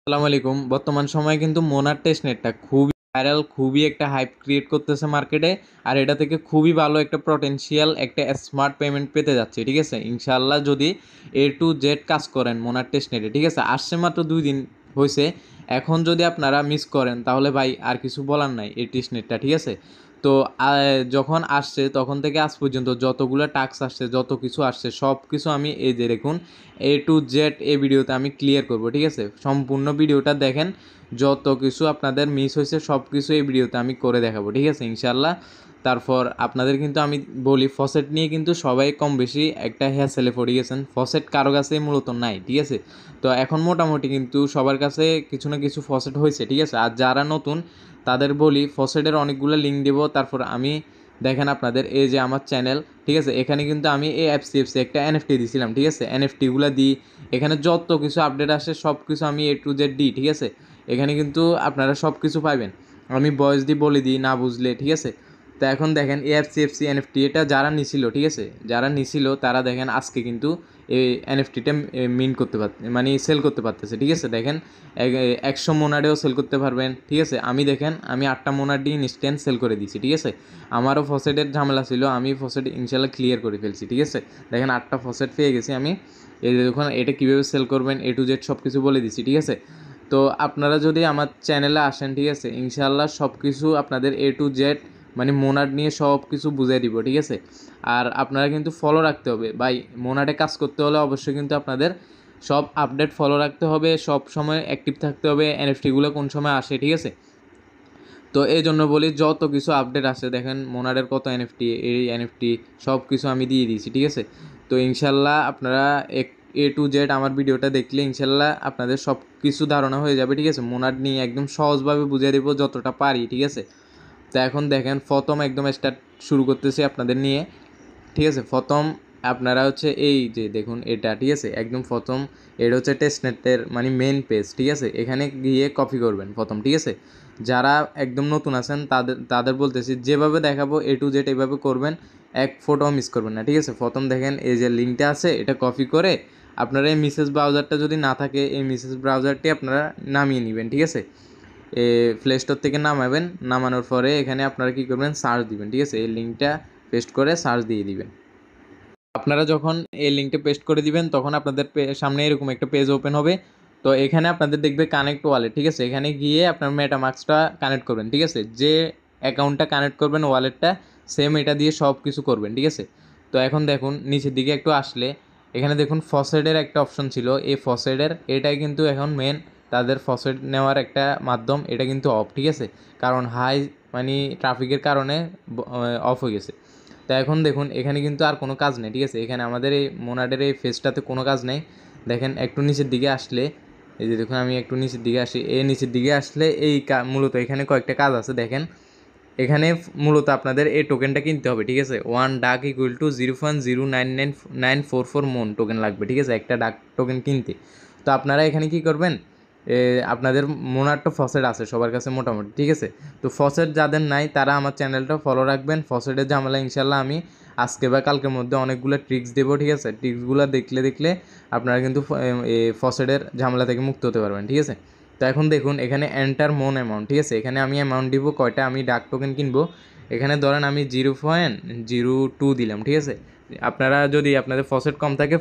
আসসালামু আলাইকুম। বর্তমান সময়ে কিন্তু মোনার টেস্টনেটটা খুবই ভাইরাল, খুবই একটা হাইপ ক্রিয়েট করতেছে মার্কেটে। আর এটা থেকে খুবই ভালো একটা পটেনশিয়াল একটা স্মার্ট পেমেন্ট পেতে যাচ্ছে, ঠিক আছে? ইনশাআল্লাহ যদি A to Z কাজ করেন মোনার টেস্টনেটে, ঠিক আছে? আসছে মাত্র 2 দিন হয়েছে। এখন যদি আপনারা মিস করেন তাহলে ভাই আর কিছু বলার নাই এই টেস্টনেটটা, ঠিক আছে? তো যখন আসছে তখন থেকে আজ পর্যন্ত যতগুলো টাস্ক আসছে, যত কিছু আসছে, সব কিছু আমি এই যে দেখুন A to Z এই ভিডিওতে আমি ক্লিয়ার করব, ঠিক আছে? সম্পূর্ণ ভিডিওটা দেখেন, যত কিছু আপনাদের মিস হয়েছে সব কিছু এই ভিডিওতে আমি করে দেখাবো, ঠিক আছে ইনশাল্লাহ। তারপর আপনাদের কিন্তু আমি বলি, ফসেট নিয়ে কিন্তু সবাই কম বেশি একটা হ্যাসেলে পড়ে গেছেন। ফসেট কারো কাছে মূলত নাই, ঠিক আছে? তো এখন মোটামুটি কিন্তু সবার কাছে কিছু না কিছু ফসেট হয়েছে, ঠিক আছে? আর যারা নতুন তাদের বলি, ফসেটের অনেকগুলো লিঙ্ক দেবো। তারপর আমি দেখেন আপনাদের এই যে আমার চ্যানেল, ঠিক আছে? এখানে কিন্তু আমি এই এফসিএফসি একটা এনএফটি দিয়েছিলাম, ঠিক আছে? এনএফটিগুলো দিই, এখানে যত কিছু আপডেট আসে সব কিছু আমি A to Z দিই, ঠিক আছে? এখানে কিন্তু আপনারা সব কিছু পাইবেন, আমি ভয়েস দিয়ে বলে দিই না বুঝলে, ঠিক আছে? তো এখন দেখেন এফসিএফসি এনএফটি এটা যারা নিছিল, ঠিক আছে, যারা নিছিল তারা দেখেন আজকে কিন্তু এই এনএফটিটা মিন করতে মানে সেল করতে পারতেছে, ঠিক আছে? দেখেন 100 মোনারেও সেল করতে পারবেন, ঠিক আছে? আমি দেখেন আমি 8টা মোনার দিয়ে ইনস্ট্যান্ট সেল করে দিয়েছি, ঠিক আছে? আমারও ফসেটের ঝামেলা ছিল, আমি ফসেট ইনশাল্লাহ ক্লিয়ার করে ফেলছি, ঠিক আছে? দেখেন 8টা ফসেট পেয়ে গেছি আমি। এই যে দেখুন এটা কীভাবে সেল করবেন A to Z সব কিছু বলে দিছি, ঠিক আছে? তো আপনারা যদি আমার চ্যানেলে আসেন, ঠিক আছে, ইনশাল্লাহ সব কিছু আপনাদের A to Z মানে মোনাড নিয়ে সব কিছু বুঝিয়ে দিব, ঠিক আছে? আর আপনারা কিন্তু ফলো রাখতে হবে ভাই, মোনাডে কাজ করতে হলে অবশ্যই কিন্তু আপনাদের সব আপডেট ফলো রাখতে হবে, সব সময় অ্যাক্টিভ থাকতে হবে, এনএফটিগুলো কোন সময় আসে, ঠিক আছে? তো এই জন্য বলি যত কিছু আপডেট আসে দেখেন মোনাডের কত এনএফটি, এই এনএফটি সব কিছু আমি দিয়ে দিয়েছি, ঠিক আছে? তো ইনশাল্লাহ আপনারা A to Z আমার ভিডিওটা দেখলে ইনশাল্লাহ আপনাদের সব কিছু ধারণা হয়ে যাবে, ঠিক আছে? মোনাড নিয়ে একদম সহজভাবে বুঝিয়ে দেবো যতটা পারি, ঠিক আছে? তো এখন দেখেন প্রথম একদম স্টার্ট শুরু করতেছি আপনাদের নিয়ে, ঠিক আছে? প্রথম আপনারা হচ্ছে এই যে দেখুন এটা, ঠিক আছে? একদম প্রথম এটা হচ্ছে টেস্টনেটের মানে মেন পেজ, ঠিক আছে? এখানে গিয়ে কপি করবেন প্রথম, ঠিক আছে? যারা একদম নতুন আছেন তাদের বলতেছি, যেভাবে দেখাবো A to Z এইভাবে করবেন, এক ফটো মিস করবেন না, ঠিক আছে? প্রথম দেখেন এই যে লিঙ্কটা আছে, এটা কপি করে আপনারা এই মিসেস ব্রাউজারটা যদি না থাকে এই মিসেস ব্রাউজারটি আপনারা নামিয়ে নেবেন, ঠিক আছে? প্লে স্টোর থেকে নামাবেন, নামানোর পরে এখানে আপনারা কী করবেন, সার্চ দিবেন, ঠিক আছে? এই লিঙ্কটা পেস্ট করে সার্চ দিয়ে দিবেন। আপনারা যখন এই লিঙ্কটা পেস্ট করে দিবেন তখন আপনাদের সামনে এরকম একটা পেজ ওপেন হবে। তো এখানে আপনাদের দেখবে কানেক্ট ওয়ালেট, ঠিক আছে? এখানে গিয়ে আপনার মেটামাস্কটা কানেক্ট করবেন, ঠিক আছে? যে অ্যাকাউন্টটা কানেক্ট করবেন ওয়ালেটটা সেম এটা দিয়ে সব কিছু করবেন, ঠিক আছে? তো এখন দেখুন নিচের দিকে একটু আসলে এখানে দেখুন ফসেটের একটা অপশন ছিল, এই ফসেটের এটাই কিন্তু এখন মেন তাদের ফসেট নেওয়ার একটা মাধ্যম, এটা কিন্তু অফ, ঠিক আছে? কারণ হাই মানে ট্রাফিকের কারণে অফ হয়ে গেছে। তো এখন দেখুন এখানে কিন্তু আর কোনো কাজ নেই, ঠিক আছে? এখানে আমাদের এই মোনাডের এই ফেসটাতে কোনো কাজ নেই। দেখেন একটু নিচের দিকে আসলে এই যে দেখুন আমি একটু নিচের দিকে আসি, এই নিচের দিকে আসলে এই মূলত এখানে কয়েকটা কাজ আছে দেখেন। এখানে মূলত আপনাদের এই টোকেনটা কিনতে হবে, ঠিক আছে? 1 ডাক ইকুয়াল টু 0.0999944 মন টোকেন লাগবে, ঠিক আছে? একটা ডাক টোকেন কিনতে। তো আপনারা এখানে কি করবেন, আপনাদের মোনার তো ফসেট আছে সবার কাছে মোটামুটি, ঠিক আছে? তো ফসেট যাদের নাই তারা আমার চ্যানেলটা ফলো রাখবেন। ফসেটের ঝামেলা ইনশাল্লাহ আমি আজকে বা কালকের মধ্যে অনেকগুলো ট্রিক্স দেবো, ঠিক আছে? ট্রিক্সগুলো দেখলে আপনারা কিন্তু ফসেটের ঝামেলা থেকে মুক্ত হতে পারবেন, ঠিক আছে? তো এখন দেখুন এখানে এন্টার মোন অ্যামাউন্ট, ঠিক আছে? এখানে আমি অ্যামাউন্ট দিব কয়টা আমি ডাক টোকেন কিনবো। এখানে ধরেন আমি 0.02 দিলাম, ঠিক আছে? আপনারা যদি আপনাদের ফসেট কম থাকে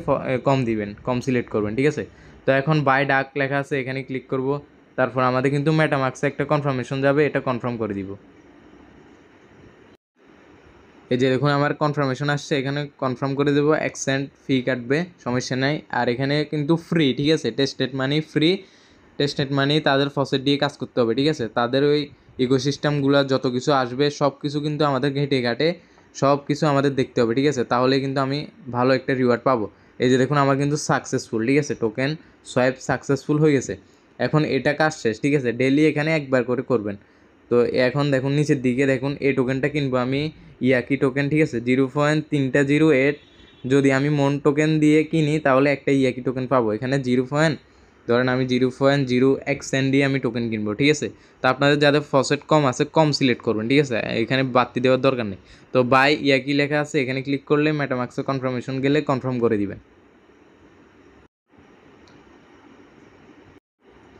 কম দিবেন, কম সিলেক্ট করবেন, ঠিক আছে? তো এখন বাই ডাক লেখা আছে এখানে ক্লিক করব। তারপর আমাদের কিন্তু মেটামাক্সে একটা কনফার্মেশন যাবে, এটা কনফার্ম করে দিব। এই যে দেখুন আমার কনফার্মেশন আসছে, এখানে কনফার্ম করে দেবো। 1 সেন্ট ফি কাটবে, সমস্যা নাই। আর এখানে কিন্তু ফ্রি, ঠিক আছে? টেস্টেড মানি ফ্রি, টেস্টেড মানি তাদের ফসেট দিয়ে কাজ করতে হবে, ঠিক আছে? তাদের ওই ইকোসিস্টেমগুলো যত কিছু আসবে সব কিছু কিন্তু আমাদের ঘেটে সব কিছু আমাদের দেখতে হবে, ঠিক আছে? তাহলে কিন্তু আমি ভালো একটা রিওয়ার্ড পাবো। এই যে দেখুন আমার কিন্তু সাকসেসফুল, ঠিক আছে? টোকেন সোয়াইপ সাকসেসফুল হয়ে গেছে। এখন এটা কাজ শেষ, ঠিক আছে? ডেইলি এখানে একবার করে করবেন। তো এখন দেখুন নিচের দিকে দেখুন এই টোকেনটা কিনবো আমি, ইয়াকি টোকেন, ঠিক আছে? 0.308 যদি আমি মন টোকেন দিয়ে কিনি তাহলে একটা ইয়াকি টোকেন পাবো। এখানে ধরেন আমি 0.01 সেন্ট দিয়ে আমি টোকেন কিনবো, ঠিক আছে? তো আপনাদের যাদের ফসেট কম আছে কম সিলেক্ট করবেন, ঠিক আছে? এখানে বাড়তি দেওয়ার দরকার নেই। তো বাই ইয়াকি লেখা আছে এখানে ক্লিক করলে মেটামাক্সে কনফার্মেশন গেলে কনফার্ম করে দিবেন।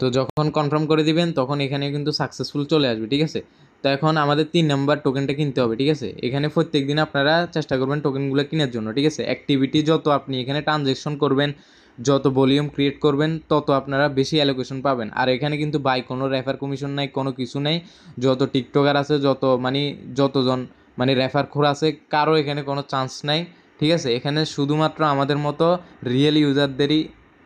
তো যখন কনফার্ম করে দিবেন তখন এখানে কিন্তু সাকসেসফুল চলে আসবে, ঠিক আছে। তো এখন আমাদের 3 নাম্বার টোকেনটা কিনতে হবে, ঠিক আছে। এখানে প্রত্যেক দিন আপনারা চেষ্টা করবেন টোকেনগুলো কেনার জন্য, ঠিক আছে। অ্যাক্টিভিটি যত আপনি এখানে ট্রানজ্যাকশন করবেন, যত ভলিউম ক্রিয়েট করবেন, তত আপনারা বেশি অ্যালোকেশন পাবেন। আর এখানে কিন্তু বাই কোনো রেফার কমিশন নাই, কোনো কিছু নেই। যত টিকটকার আছে, যতজন রেফার খোর আছে, কারো এখানে কোনো চান্স নাই, ঠিক আছে। এখানে শুধুমাত্র আমাদের মতো রিয়েল ইউজারদেরই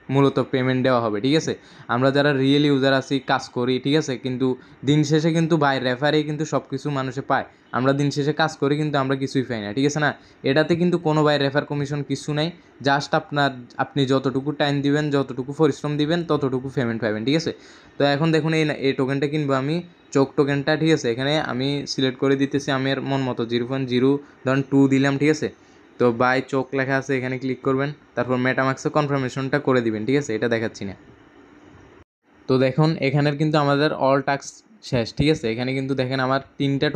মূলত পেমেন্ট দেওয়া হবে, ঠিক আছে। আমরা যারা রিয়েল ইউজার আছি, কাজ করি, ঠিক আছে, কিন্তু দিন শেষে কিন্তু বাই রেফারে কিন্তু সব কিছু মানুষে পায়। আমরা দিন শেষে কাজ করি কিন্তু আমরা কিছুই পাই না, ঠিক আছে না। এটাতে কিন্তু কোনো বাই রেফার কমিশন কিছু নেই। জাস্ট আপনি যতটুকু টাইম দিবেন, যতটুকু পরিশ্রম দিবেন, ততটুকু পেমেন্ট পাবেন, ঠিক আছে। তো এখন দেখুন এই টোকেনটা কিনবো আমি, চোক টোকেনটা, ঠিক আছে। এখানে আমি সিলেক্ট করে দিতেছি আমার মন মতো 0.02 দিলাম, ঠিক আছে। তো বাই চোক লেখা আছে, এখানে ক্লিক করবেন, তারপর মেটামাক্সে কনফার্মেশনটা করে দিবেন, ঠিক আছে। এটা দেখাচ্ছি না। তো দেখুন এখানের কিন্তু আমাদের অল টাস্ক শেষ, ঠিক আছে। এখানে কিন্তু দেখেন আমার 3টা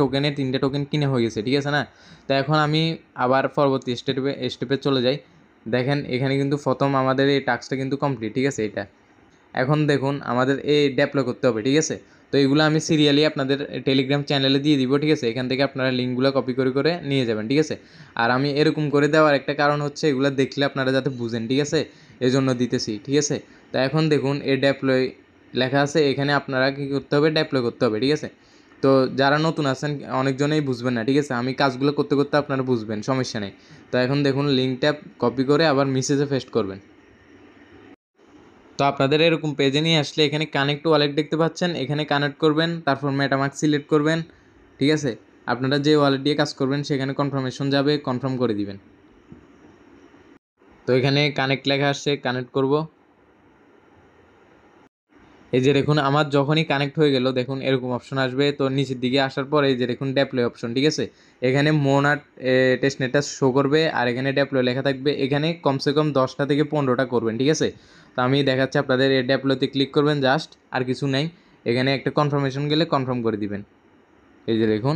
টোকেন কিনে হয়ে গেছে, ঠিক আছে না। তো এখন আমি আবার পরবর্তী স্টেপে চলে যাই। দেখেন এখানে কিন্তু প্রথম আমাদের এই টাস্কটা কিন্তু কমপ্লিট, ঠিক আছে। এটা এখন দেখুন আমাদের এই ডেপ্লয় করতে হবে, ঠিক আছে। তো এগুলো আমি সিরিয়ালি আপনাদের টেলিগ্রাম চ্যানেলে দিয়ে দিব, ঠিক আছে। এখান থেকে আপনারা লিঙ্কগুলো কপি করে নিয়ে যাবেন, ঠিক আছে। আর আমি এরকম করে দেওয়ার একটা কারণ হচ্ছে এগুলো দেখলে আপনারা যাতে বুঝেন, ঠিক আছে, এই জন্য দিতেছি, ঠিক আছে। তো এখন দেখুন এই ডেপ্লয় লেখা আছে, এখানে আপনারা কী করতে হবে, ডেপ্লয় করতে হবে, ঠিক আছে। তো যারা নতুন আছেন অনেকজনেই বুঝবেন না, ঠিক আছে। আমি কাজগুলো করতে করতে আপনারা বুঝবেন, সমস্যা নেই। তো এখন দেখুন লিঙ্কটা কপি করে আবার মেসেজে পেস্ট করবেন। তো আপনাদের এরকম পেজে নিয়ে আসলে এখানে কানেক্ট ওয়ালেট দেখতে পাচ্ছেন, এখানে কানেক্ট করবেন, তারপর মেটামাস্ক সিলেক্ট করবেন, ঠিক আছে। আপনারা যে ওয়ালেট দিয়ে কাজ করবেন সেখানে কনফার্মেশন যাবে, কনফার্ম করে দিবেন। তো এখানে কানেক্ট লেখা আসছে, কানেক্ট করব। এই যে দেখুন আমার যখনই কানেক্ট হয়ে গেল, দেখুন এরকম অপশন আসবে। তো নিচের দিকে আসার পর এই যে দেখুন ডেপ্লয় অপশন, ঠিক আছে। এখানে মোনাট টেস্টনেটটা শো করবে, আর এখানে ডেপ্লয় লেখা থাকবে। এখানে কমসে কম 10টা থেকে 15টা করবেন, ঠিক আছে। তো আমি দেখাচ্ছি আপনাদের, এই ডেপ্লয়তে ক্লিক করবেন জাস্ট, আর কিছু নেই। এখানে একটা কনফার্মেশন গেলে কনফার্ম করে দিবেন। এই যে দেখুন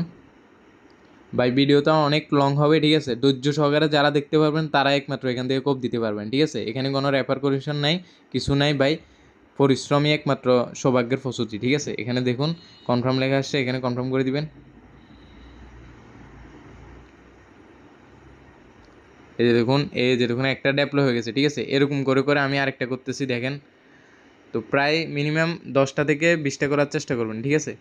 ভাই, ভিডিওটা অনেক লং হবে, ঠিক আছে। ধৈর্য সহকারে যারা দেখতে পারবেন তারা একমাত্র এখান থেকে কোপ দিতে পারবেন, ঠিক আছে। এখানে কোনো রেফার কমিশন নাই, কিছু নাই ভাই, পরিশ্রমই একমাত্র সৌভাগ্যের প্রস্তুতি, ঠিক আছে। এখানে দেখুন কনফার্ম লেখা আসছে, এখানে কনফার্ম করে দিবেন। এই যে দেখুন একটা ডেপ্লয় হয়ে গেছে, ঠিক আছে। এরকম করে আমি আরেকটা করতেছি, দেখেন। তো প্রায় মিনিমাম 10টা থেকে 20টা করার চেষ্টা করবেন, ঠিক আছে।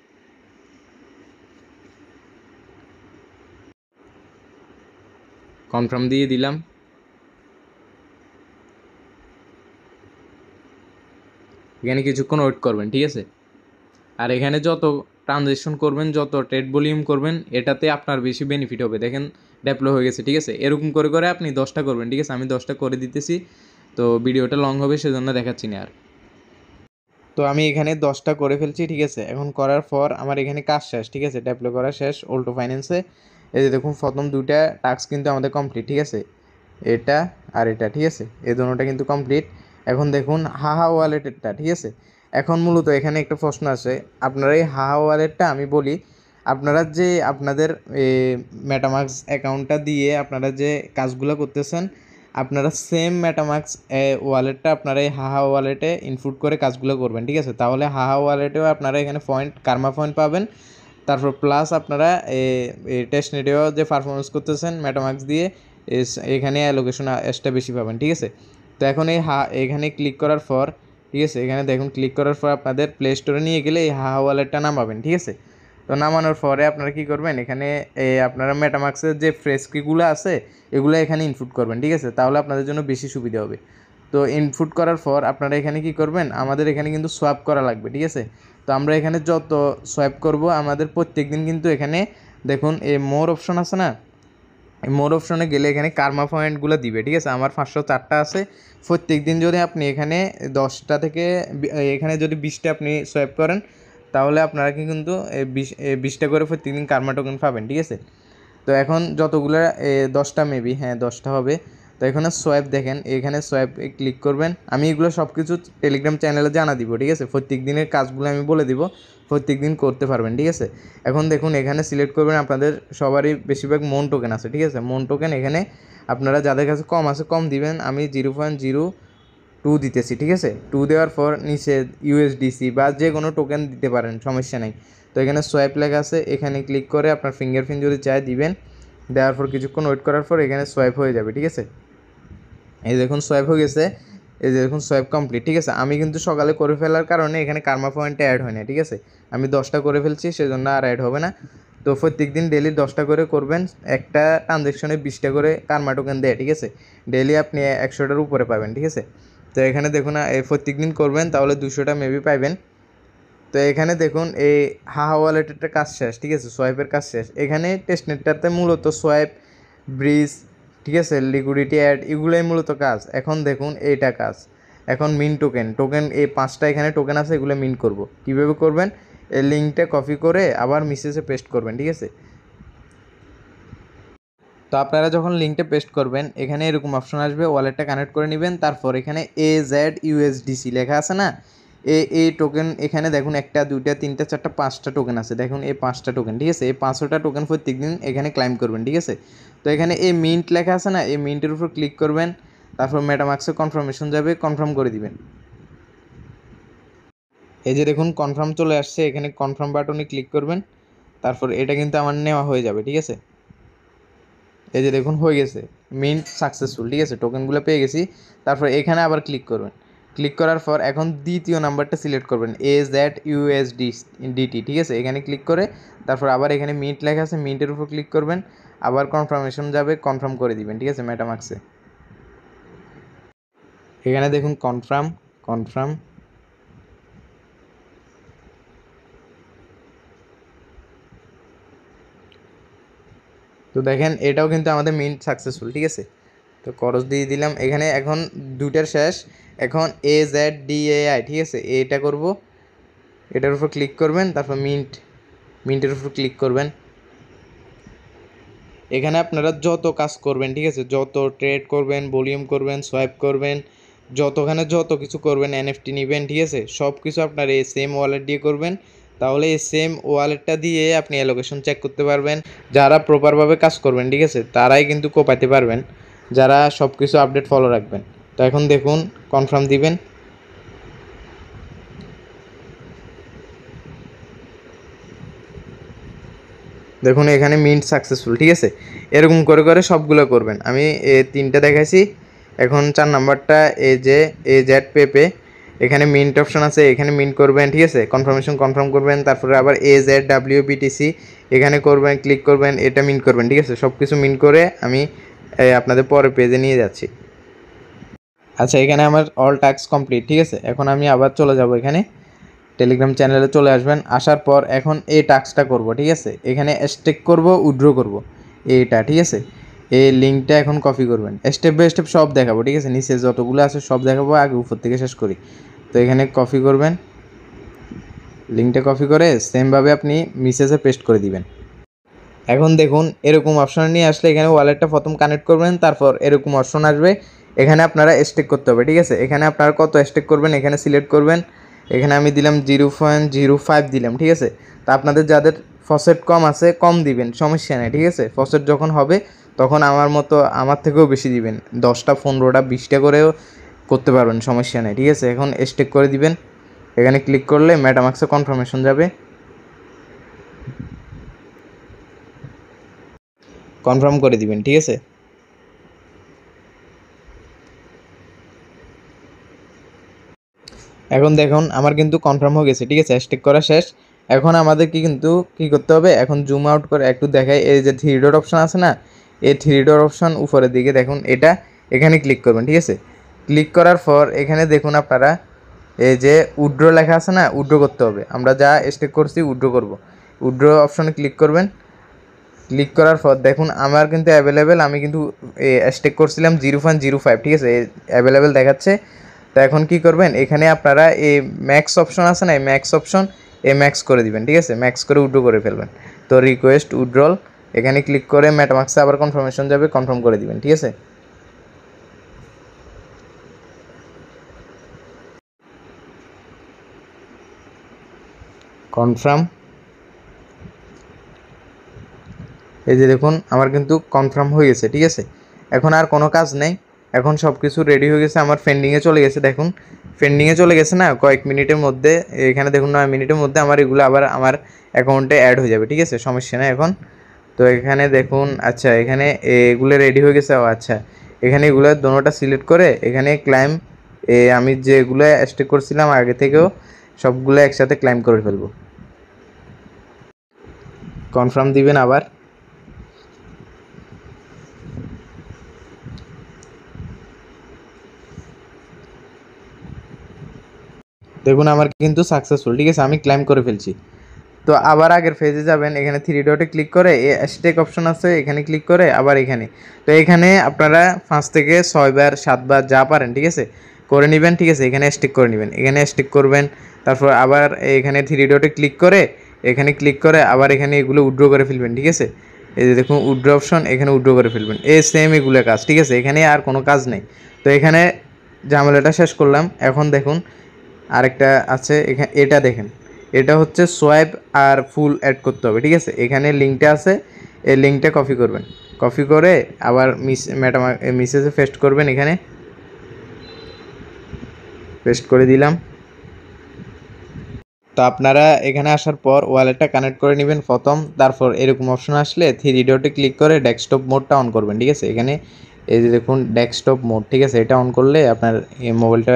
কনফার্ম দিয়ে দিলাম। এখানে কিছুক্ষণ ওয়েট করবেন, ঠিক আছে। আর এখানে যত ট্রানজ্যাকশন করবেন, যত ট্রেড ভলিউম করবেন, এটাতে আপনার বেশি বেনিফিট হবে। দেখেন ডেপ্লয় হয়ে গেছে, ঠিক আছে। এরকম করে আপনি 10টা করবেন, ঠিক আছে। আমি 10টা করে দিতেছি। তো ভিডিওটা লং হবে সেজন্য দেখাচ্ছি না আর। তো আমি এখানে 10টা করে ফেলছি, ঠিক আছে। এখন করার পর আমার এখানে কাজ শেষ, ঠিক আছে। ডেপ্লয় করা শেষ অল্টো ফাইন্যান্সে। এই যে দেখুন প্রথম 2টা টাস্ক কিন্তু আমাদের কমপ্লিট, ঠিক আছে। এটা আর এটা, ঠিক আছে, এই দুটোটা কিন্তু কমপ্লিট। এখন দেখুন হাহা ওয়ালেটেরটা, ঠিক আছে। এখন মূলত এখানে একটা প্রশ্ন আছে, আপনারা এই হাহা ওয়ালেটটা আমি বলি, আপনারা যে আপনাদের মেটামাক্স অ্যাকাউন্টটা দিয়ে আপনারা যে কাজগুলো করতেছেন, আপনারা সেম মেটামাক্স ওয়ালেটটা আপনারা এই হাহা ওয়ালেটে ইনপুট করে কাজগুলো করবেন, ঠিক আছে। তাহলে হাহা ওয়ালেটেও আপনারা এখানে কার্মা পয়েন্ট পাবেন। তারপর প্লাস আপনারা টেস্টনেটেও যে পারফরমেন্স করতেছেন মেটামাক্স দিয়ে, এখানে অ্যালোকেশন এক্সট্রা বেশি পাবেন, ঠিক আছে। তো এখন এখানে ক্লিক করার পর, ঠিক আছে, এখানে দেখুন ক্লিক করার পর আপনাদের প্লে স্টোরে নিয়ে গেলে এই হাহা ওয়ালেটটা নামাবেন, ঠিক আছে। তো নামানোর পরে আপনারা কী করবেন, এখানে আপনারা মেটামাক্সের যে ফ্রেশ কিগুলো আছে এগুলো এখানে ইনপুট করবেন, ঠিক আছে। তাহলে আপনাদের জন্য বেশি সুবিধা হবে। তো ইনপুট করার পর আপনারা এখানে কি করবেন, আমাদের এখানে কিন্তু সোয়াপ করা লাগবে, ঠিক আছে। তো আমরা এখানে যত সোয়াইপ করব আমাদের প্রত্যেক দিন কিন্তু এখানে দেখুন এই মোর অপশন আছে না, এই মোর অপশনে গেলে এখানে কার্মা পয়েন্টগুলো দিবে, ঠিক আছে। আমার 504টা আছে। প্রত্যেক দিন যদি আপনি এখানে 10টা থেকে এখানে যদি 20টা আপনি সোয়াইপ করেন, তাহলে আপনারা কিন্তু 20টা করে প্রত্যেক দিন কার্মা টোকেন পাবেন, ঠিক আছে। তো এখন যতগুলো 10টা মেবি, হ্যাঁ 10টা হবে। তো এখানে সোয়াইপ দেখেন, এখানে সোয়াইপে ক্লিক করবেন। আমি এগুলো সব কিছু টেলিগ্রাম চ্যানেলে জানা দিব, ঠিক আছে। প্রত্যেক দিনের কাজগুলো আমি বলে দিব, প্রত্যেক দিন করতে পারবেন, ঠিক আছে। এখন দেখুন এখানে সিলেক্ট করবেন, আপনাদের সবারই বেশিরভাগ মন টোকেন আছে, ঠিক আছে। মন টোকেন এখানে আপনারা যাদের কাছে কম আছে কম দিবেন। আমি 0.0 2 দিতেছি, ঠিক আছে। 2 দেওয়ার পর নিচে ইউএসডিসি বা যে কোনো টোকেন দিতে পারেন, সমস্যা নেই। তো এখানে সোয়াইপ লেখা আছে, এখানে ক্লিক করে আপনার ফিঙ্গারপ্রিন্ট যদি চায় দিবেন। দেওয়ার পর কিছুক্ষণ ওয়েট করার পর এখানে সোয়াইপ হয়ে যাবে, ঠিক আছে। এই দেখুন সোয়াইপ হয়ে গেছে, এই যে দেখুন সোয়াইপ কমপ্লিট, ঠিক আছে। আমি কিন্তু সকালে করে ফেলার কারণে এখানে কার্মা পয়েন্টে অ্যাড হয় না, ঠিক আছে। আমি 10টা করে ফেলছি, সেজন্য আর অ্যাড হবে না। তো প্রত্যেক দিন ডেলি 10টা করে করবেন, একটা ট্রানজ্যাকশনে 20টা করে কার্মা টোকেন দেয়, ঠিক আছে। ডেলি আপনি 100টার উপরে পাবেন, ঠিক আছে। তো এখানে দেখুন প্রত্যেক দিন করবেন তাহলে 200টা মেবি পাইবেন। তো এখানে দেখুন এই হাহা ওয়ালেটেরটা কাজ শেষ, ঠিক আছে, সোয়াইপের কাজ শেষ। এখানে টেস্টনেটটাতে মূলত সোয়াইপ, ব্রিজ, ঠিক আছে, লিকুইডিটি অ্যাড, এগুলোই মূলত কাজ। এখন দেখুন এইটা কাজ। এখন মিন টোকেন এই 5টা এখানে টোকেন আছে, এগুলো মিন করব। কীভাবে করবেন, এই লিঙ্কটা কপি করে আবার মেসেজে পেস্ট করবেন, ঠিক আছে। তো আপনারা যখন লিঙ্কটা পেস্ট করবেন এখানে এরকম অপশন আসবে, ওয়ালেটটা কানেক্ট করে নেবেন। তারপর এখানে AZUSDC লেখা আছে না, এই টোকেন এখানে দেখুন 1টা 2টা 3টা 4টা 5টা টোকেন আছে, দেখুন এই 5টা টোকেন, ঠিক আছে। এই 500টা টোকেন প্রত্যেক দিন এখানে ক্লাইম করবেন, ঠিক আছে। তো এখানে এই মিন্ট লেখা আছে না, এই মিন্টের উপর ক্লিক করবেন। তারপর মেটামাক্সে কনফার্মেশন যাবে, কনফার্ম করে দিবেন। এই যে দেখুন কনফার্ম চলে আসছে, এখানে কনফার্ম বাটনে ক্লিক করবেন। তারপর এটা কিন্তু আমার নেওয়া হয়ে যাবে, ঠিক আছে। এই যে দেখুন হয়ে গেছে, মিন্ট সাকসেসফুল, ঠিক আছে, টোকেনগুলো পেয়ে গেছি। তারপর এখানে আবার ক্লিক করবেন। ক্লিক করার পর এখন দ্বিতীয় নাম্বারটা সিলেক্ট করবেন, AZUSDT, ঠিক আছে। এখানে ক্লিক করে তারপর আবার এখানে মিন্ট লেখা আছে, মিন্টের উপর ক্লিক করবেন। আবার কনফার্মেশন যাবে, কনফার্ম করে দিবেন, ঠিক আছে, মেটামাক্সে। এখানে দেখুন কনফার্ম, কনফার্ম। তো দেখেন এটাও কিন্তু আমাদের মিন্ট সাকসেসফুল, ঠিক আছে। তো খরচ দিয়ে দিলাম এখানে। এখন 2টার শেষ, এখন AZDAI, ঠিক আছে, এটা করব। এটার উপর ক্লিক করবেন, তারপর মিন্টের উপর ক্লিক করবেন। এখানে আপনারা যত কাজ করবেন, ঠিক আছে, যত ট্রেড করবেন, ভলিউম করবেন, সোয়াইপ করবেন, যত কিছু করবেন, এনএফটি নেবেন, ঠিক আছে, সব কিছু আপনার এই সেম ওয়ালেট দিয়ে করবেন। তাহলে এই সেম ওয়ালেটটা দিয়ে আপনি অ্যালোকেশন চেক করতে পারবেন। যারা প্রপারভাবে কাজ করবেন, ঠিক আছে, তারাই কিন্তু কোপাইতে পারবেন, যারা সব কিছু আপডেট ফলো রাখবেন। তো এখন দেখুন কনফার্ম দিবেন। দেখুন এখানে মিন্ট সাকসেসফুল, ঠিক আছে। এরকম করে করে সবগুলো করবেন। আমি 3টা দেখাইছি, এখন 4 নাম্বারটা AZ পেপে, এখানে মিন্ট অপশন আছে, এখানে মিন্ট করবেন, ঠিক আছে, কনফার্মেশন কনফার্ম করবেন। তারপরে আবার AZWBTC এখানে করবেন, ক্লিক করবেন, এটা মিন্ট করবেন, ঠিক আছে। সব কিছু মিন্ট করে আমি আপনাদের পরের পেজে নিয়ে যাচ্ছি। আচ্ছা এখানে আমার অল টাস্ক কমপ্লিট, ঠিক আছে। এখন আমি আবার চলে যাব, এখানে টেলিগ্রাম চ্যানেলে চলে আসবেন। আসার পর এখন এই টাস্কটা করব, ঠিক আছে। এখানে স্টেক করব, উইথড্র করব, এইটা, ঠিক আছে। এই লিঙ্কটা এখন কপি করবেন, স্টেপ বাই স্টেপ সব দেখাবো, ঠিক আছে। নিচে যতগুলো আছে সব দেখাবো, আগে উপর থেকে শেষ করি। তো এখানে কপি করবেন, লিঙ্কটা কপি করে সেমভাবে আপনি মেসেজে পেস্ট করে দিবেন। এখন দেখুন এরকম অপশন নিয়ে আসলে এখানে ওয়ালেটটা প্রথম কানেক্ট করবেন, তারপর এরকম অপশন আসবে, এখানে আপনারা স্টেক করতে হবে, ঠিক আছে। এখানে আপনারা কত স্টেক করবেন এখানে সিলেক্ট করবেন। এখানে আমি দিলাম 0.05 দিলাম, ঠিক আছে। তা আপনাদের যাদের ফসেট কম আছে কম দিবেন, সমস্যা নেই, ঠিক আছে। ফসেট যখন হবে তখন আমার থেকেও বেশি দিবেন, 10টা 15টা 20টা করেও করতে পারবেন, সমস্যা নেই, ঠিক আছে। এখন স্টেক করে দিবেন। এখানে ক্লিক করলে মেটামাক্সে কনফার্মেশন যাবে, কনফার্ম করে দিবেন, ঠিক আছে। এখন দেখুন আমার কিন্তু কনফার্ম হয়ে গেছে, ঠিক আছে, স্টেক করা শেষ। এখন আমাদেরকে কিন্তু কী করতে হবে, এখন জুম আউট করে একটু দেখাই, এই যে 3 ডট অপশন আছে না, এই 3 ডট অপশন উপরের দিকে দেখুন, এটা এখানে ক্লিক করবেন, ঠিক আছে। ক্লিক করার পর এখানে দেখুন আপনারা এই যে উইথড্র লেখা আছে না, উইথড্র করতে হবে। আমরা যা স্টেক করছি উইথড্র করব, উইথড্র অপশনে ক্লিক করবেন। ক্লিক করার পর দেখুন আমার কিন্তু অ্যাভেলেবেল, আমি কিন্তু স্টেক করছিলাম 0.05, ঠিক আছে, অ্যাভেলেবেল দেখাচ্ছে। তো এখন কি করবেন, এখানে আপনারা এই ম্যাক্স অপশন আছে না, এই ম্যাক্স অপশন ম্যাক্স করে দিবেন, ঠিক আছে, ম্যাক্স করে উইথড্র করে ফেলবেন। তো রিকোয়েস্ট উইথড্রল এখানে ক্লিক করে মেটামাক্সে আবার কনফার্মেশন যাবে, কনফার্ম করে দিবেন, ঠিক আছে। কনফার্ম, এই যে দেখুন আমার কিন্তু কনফার্ম হয়ে গেছে, ঠিক আছে। এখন আর কোনো কাজ নেই, এখন সব কিছু রেডি হয়ে গেছে, আমার পেন্ডিংয়ে চলে গেছে। দেখুন পেন্ডিংয়ে চলে গেছে না, কয়েক মিনিটের মধ্যে, এখানে দেখুন 9 মিনিটের মধ্যে আমার এগুলো আবার আমার অ্যাকাউন্টে অ্যাড হয়ে যাবে, ঠিক আছে, সমস্যা নেই এখন। তো এখানে দেখুন, আচ্ছা এখানে এগুলো রেডি হয়ে গেছে। আচ্ছা এখানে এগুলো দোনোটা সিলেক্ট করে এখানে ক্লাইম, আমি যেগুলো স্টেক করছিলাম আগে থেকেও সবগুলো একসাথে ক্লাইম করে ফেলবো। কনফার্ম দিবেন আবার। দেখুন আমার কিন্তু সাকসেসফুল, ঠিক আছে, আমি ক্লাইম করে ফেলছি। তো আবার আগের ফেজে যাবেন, এখানে 3 ডটে ক্লিক করে স্টেক অপশন আছে, এখানে ক্লিক করে আবার এখানে। তো এখানে আপনারা 5 থেকে 6 বার 7 বার যা পারেন, ঠিক আছে, করে নেবেন, ঠিক আছে, এখানে স্টেক করে নেবেন, এখানে স্টেক করবেন। তারপর আবার এখানে 3 ডটে ক্লিক করে এখানে ক্লিক করে আবার এখানে এগুলো উইথড্র করে ফেলবেন, ঠিক আছে। এই যে দেখুন উইথড্র অপশন, এখানে উইথড্র করে ফেলবেন, এই সেম এগুলো কাজ, ঠিক আছে, এখানে আর কোনো কাজ নেই। তো এখানে ঝামেলাটা শেষ করলাম। এখন দেখুন আরেকটা আছে, এখানে এটা দেখেন, এটা হচ্ছে সোয়াইপ আর ফুল অ্যাড করতে হবে, ঠিক আছে, এখানে লিঙ্কটা আছে, এই লিঙ্কটা কপি করবেন, কপি করে আবার মেসেজে পেস্ট করবেন, এখানে পেস্ট করে দিলাম। তো আপনারা এখানে আসার পর ওয়ালেটটা কানেক্ট করে নেবেন প্রথম, তারপর এরকম অপশন আসলে 3 ডটে ক্লিক করে ডেস্কটপ মোডটা অন করবেন, ঠিক আছে, এখানে এই যে দেখুন ডেস্কটপ মোড, ঠিক আছে, এটা অন করলে আপনার এই মোবাইলটা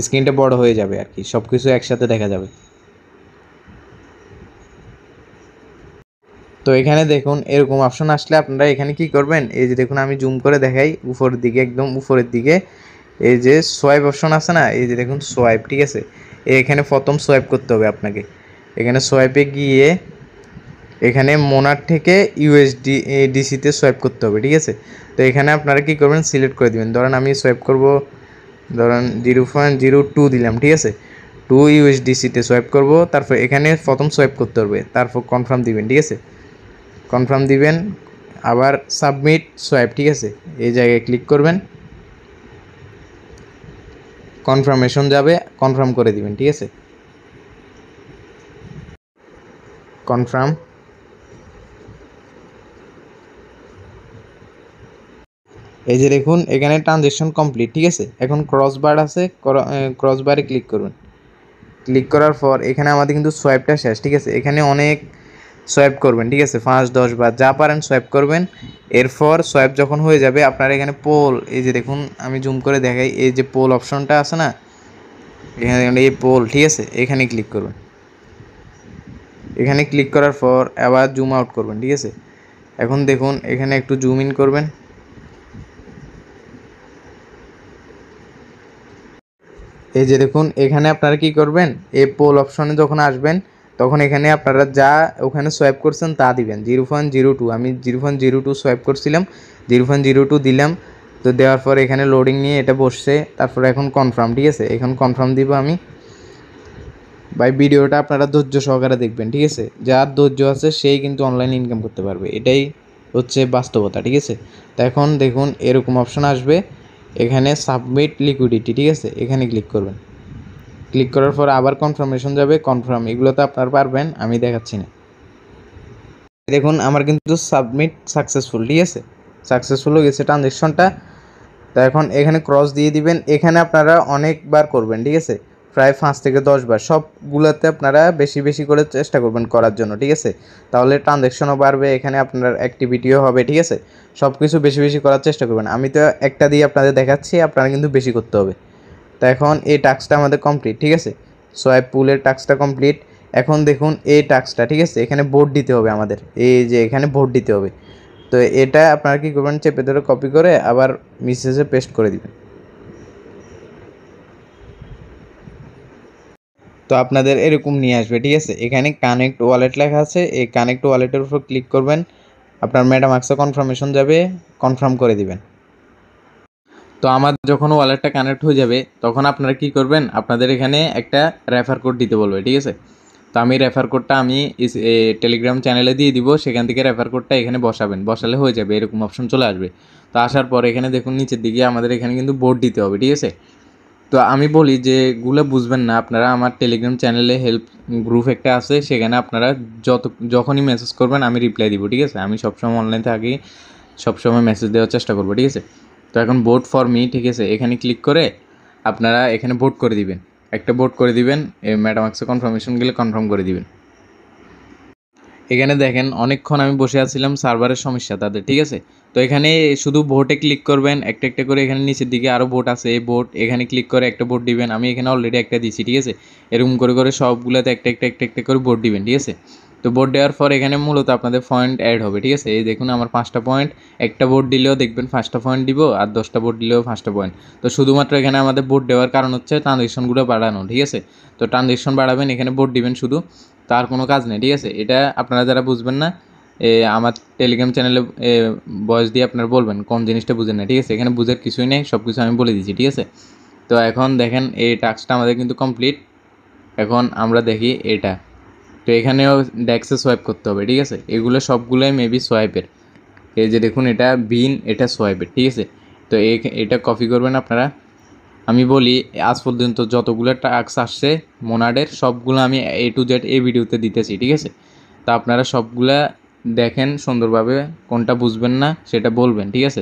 স্ক্রিনটা বড় হয়ে যাবে আর কি, সব কিছু একসাথে দেখা যাবে। তো এখানে দেখুন এরকম অপশন আসলে আপনারা এখানে কি করবেন, এই যে দেখুন আমি জুম করে দেখাই, উপরের দিকে, একদম উপরের দিকে এই যে সোয়াইপ অপশন আছে না, এই যে দেখুন সোয়াইপ, ঠিক আছে, এখানে প্রথম সোয়াইপ করতে হবে আপনাকে। এখানে সোয়াইপে গিয়ে এখানে মোনার থেকে ডিসিতে সোয়াইপ করতে হবে, ঠিক আছে। তো এখানে আপনারা কি করবেন, সিলেক্ট করে দিবেন, ধরেন আমি সোয়াইপ করব, ধরেন 0.02 দিলাম, ঠিক আছে, 2 ইউএসডিসিতে সোয়াইপ করব। তারপর এখানে প্রথম সোয়াইপ করতে হবে, তারপর কনফার্ম দিবেন, ঠিক আছে, কনফার্ম দিবেন, আবার সাবমিট সোয়াইপ, ঠিক আছে, এই জায়গায় ক্লিক করবেন, কনফার্মেশন যাবে, কনফার্ম করে দিবেন, ঠিক আছে, কনফার্ম। এই যে দেখুন এখানে ট্রানজ্যাকশন কমপ্লিট, ঠিক আছে, এখন ক্রসবার আছে, ক্রসবারে ক্লিক করবেন, ক্লিক করার পর এখানে আমাদের কিন্তু সোয়াইপটা শেষ, ঠিক আছে, এখানে অনেক সোয়াইপ করবেন, ঠিক আছে, 5-10 বার যা পারেন সোয়াইপ করবেন। এরপর সোয়াইপ যখন হয়ে যাবে আপনার এখানে পোল, এই যে দেখুন আমি জুম করে দেখাই, এই যে পোল অপশনটা আছে না, এখানে এই পোল, ঠিক আছে, এখানে ক্লিক করবেন, এখানে ক্লিক করার পর আবার জুম আউট করবেন, ঠিক আছে। এখন দেখুন এখানে একটু জুম ইন করবেন, এই যে দেখুন এখানে আপনারা কি করবেন, এই পোল অপশনে যখন আসবেন তখন এখানে আপনারা যা ওখানে সোয়াইপ করছেন তা দিবেন। 0.02 আমি 0.02 সোয়াইপ করছিলাম, 0.02 দিলাম। তো দেওয়ার পর এখানে লোডিং নিয়ে এটা বসছে, তারপর এখন কনফার্ম, ঠিক আছে, এখন কনফার্ম দিব আমি। ভাই ভিডিওটা আপনারা ধৈর্য সহকারে দেখবেন, ঠিক আছে, যার ধৈর্য আছে সেই কিন্তু অনলাইন ইনকাম করতে পারবে, এটাই হচ্ছে বাস্তবতা, ঠিক আছে। তো এখন দেখুন এরকম অপশন আসবে, এখানে সাবমিট লিকুইডিটি, ঠিক আছে, এখানে ক্লিক করবেন, ক্লিক করার পর আবার কনফার্মেশন যাবে, কনফার্ম, এগুলো তো আপনারা পারবেন, আমি দেখাচ্ছি না। দেখুন আমার কিন্তু সাবমিট সাকসেসফুল, ঠিক আছে, সাকসেসফুল হয়ে গেছে ট্রানজ্যাকশনটা। তো এখন এখানে ক্রস দিয়ে দিবেন, এখানে আপনারা অনেকবার করবেন, ঠিক আছে, প্রায় 5 থেকে 10 বার, সবগুলোতে আপনারা বেশি বেশি করে চেষ্টা করবেন করার জন্য, ঠিক আছে, তাহলে ট্রানজ্যাকশনও বাড়বে, এখানে আপনার অ্যাক্টিভিটিও হবে, ঠিক আছে, সব কিছু বেশি বেশি করার চেষ্টা করবেন। আমি তো একটা দিয়ে আপনাদের দেখাচ্ছি, আপনারা কিন্তু বেশি করতে হবে। তো এখন এই টাস্কটা আমাদের কমপ্লিট, ঠিক আছে, সোয়াইপ পুলের টাস্কটা কমপ্লিট। এখন দেখুন এই টাস্কটা, ঠিক আছে, এখানে ভোট দিতে হবে আমাদের, এই যে এখানে ভোট দিতে হবে। তো এটা আপনারা কি করবেন, চেপে ধরে কপি করে আবার মেসেজে পেস্ট করে দিবেন। তো আপনাদের এরকম নিয়ে আসবে, ঠিক আছে, এখানে কানেক্ট ওয়ালেট লেখা আছে, এই কানেক্ট ওয়ালেটের উপর ক্লিক করবেন, আপনার মেটামাক্সে কনফার্মেশন যাবে, কনফার্ম করে দিবেন। তো আমার যখন ওয়ালেটটা কানেক্ট হয়ে যাবে তখন আপনারা কি করবেন, আপনাদের এখানে একটা রেফার কোড দিতে বলবে, ঠিক আছে। তো আমি রেফার কোডটা আমি টেলিগ্রাম চ্যানেলে দিয়ে দিব, সেখান থেকে রেফার কোডটা এখানে বসাবেন, বসালে হয়ে যাবে, এরকম অপশন চলে আসবে। তো আসার পর এখানে দেখুন নিচের দিকে আমাদের এখানে কিন্তু বোর্ড দিতে হবে, ঠিক আছে। তো আমি বলি যেগুলো বুঝবেন না আপনারা আমার টেলিগ্রাম চ্যানেলে হেল্প গ্রুপ একটা আছে, সেখানে আপনারা যখনই মেসেজ করবেন আমি রিপ্লাই দিব, ঠিক আছে, আমি সবসময় অনলাইন থাকি, সবসময় মেসেজ দেওয়ার চেষ্টা করবো, ঠিক আছে। তো তো এখন ভোট ফর মি, ঠিক আছে, এখানে ক্লিক করে আপনারা এখানে ভোট করে দিবেন, একটা ভোট করে দিবেন, মেটামাক্সে কনফার্মেশন গেলে কনফার্ম করে দিবেন। এখানে দেখেন অনেকক্ষণ আমি বসে আছিলাম, সার্ভারের সমস্যা তাদের, ঠিক আছে। তো এখানে শুধু ভোটে ক্লিক করবেন একটা একটা করে, এখানে নিচের দিকে আরও ভোট আছে, এই ভোট এখানে ক্লিক করে একটা ভোট দিবেন। আমি এখানে অলরেডি একটা দিছি, ঠিক আছে। এরকম করে করে সবগুলোতে একটা একটা একটা একটা করে ভোট দিবেন, ঠিক আছে। তো ভোট দেওয়ার পর এখানে মূলত আপনাদের পয়েন্ট অ্যাড হবে, ঠিক আছে। এই দেখুন আমার 5টা পয়েন্ট, একটা ভোট দিলেও দেখবেন 5টা পয়েন্ট দিব, আর 10টা ভোট দিলেও 5টা পয়েন্ট। তো শুধুমাত্র এখানে আমাদের ভোট দেওয়ার কারণ হচ্ছে ট্রানজেকশনগুলো বাড়ানো, ঠিক আছে। তো ট্রানজেকশন বাড়াবেন, এখানে ভোট দিবেন শুধু, তার কোনো কাজ নেই, ঠিক আছে। এটা আপনারা যারা বুঝবেন না, আমার টেলিগ্রাম চ্যানেলে ভয়েস দিয়ে আপনারা বলবেন কোন জিনিসটা বুঝেন না, ঠিক আছে। এখানে বুঝার কিছুই নেই, সব কিছু আমি বলে দিচ্ছি, ঠিক আছে। তো এখন দেখেন এই টাস্কটা আমাদের কিন্তু কমপ্লিট। এখন আমরা দেখি এটা, তো এখানেও ডেক্সে সোয়াইপ করতে হবে, ঠিক আছে। এগুলো সবগুলোই মেবি সোয়াইপের, এই যে দেখুন এটা বিন, এটা সোয়াইপের, ঠিক আছে। তো এটা কপি করবেন আপনারা। আমি বলি আজ পর্যন্ত যতগুলো টাস্ক আসছে মোনাডের, সবগুলো আমি A to Z এই ভিডিওতে দিতেছি, ঠিক আছে। তা আপনারা সবগুলা দেখেন সুন্দরভাবে, কোনটা বুঝবেন না সেটা বলবেন, ঠিক আছে।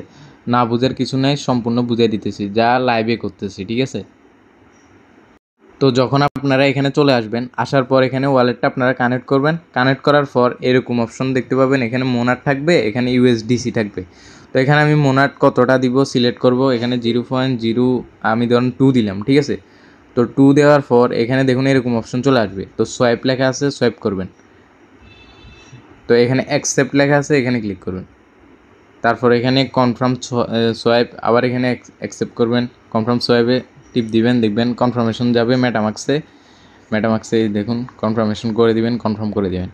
না বুঝার কিছু নাই, সম্পূর্ণ বুঝিয়ে দিতেছি যা লাইভে করতেছি, ঠিক আছে। তো যখন আপনারা এখানে চলে আসবেন, আসার পর এখানে ওয়ালেটটা আপনারা কানেক্ট করবেন, কানেক্ট করার পর এরকম অপশন দেখতে পাবেন, এখানে মোনাড থাকবে, এখানে USDC থাকবে। তো এখানে আমি মোনাড কতটা দিব সিলেক্ট করব, এখানে 0.0 আমি ধরুন 2 দিলাম, ঠিক আছে। তো 2 দেওয়ার পর এখানে দেখুন এরকম অপশন চলে আসবে, তো সোয়াইপ লেখা আছে, সোয়াইপ করবেন। তো এখানে অ্যাকসেপ্ট লেখা আছে, এখানে ক্লিক করবেন। তারপর এখানে কনফার্ম সোয়াইপ, আবার এখানে অ্যাকসেপ্ট করবেন, কনফার্ম সোয়াইপে টিপ দিবেন, দেখবেন কনফার্মেশন যাবে মেটামাক্সে। মেটামাক্সে দেখুন কনফার্মেশন করে দিবেন, কনফার্ম করে দিবেন।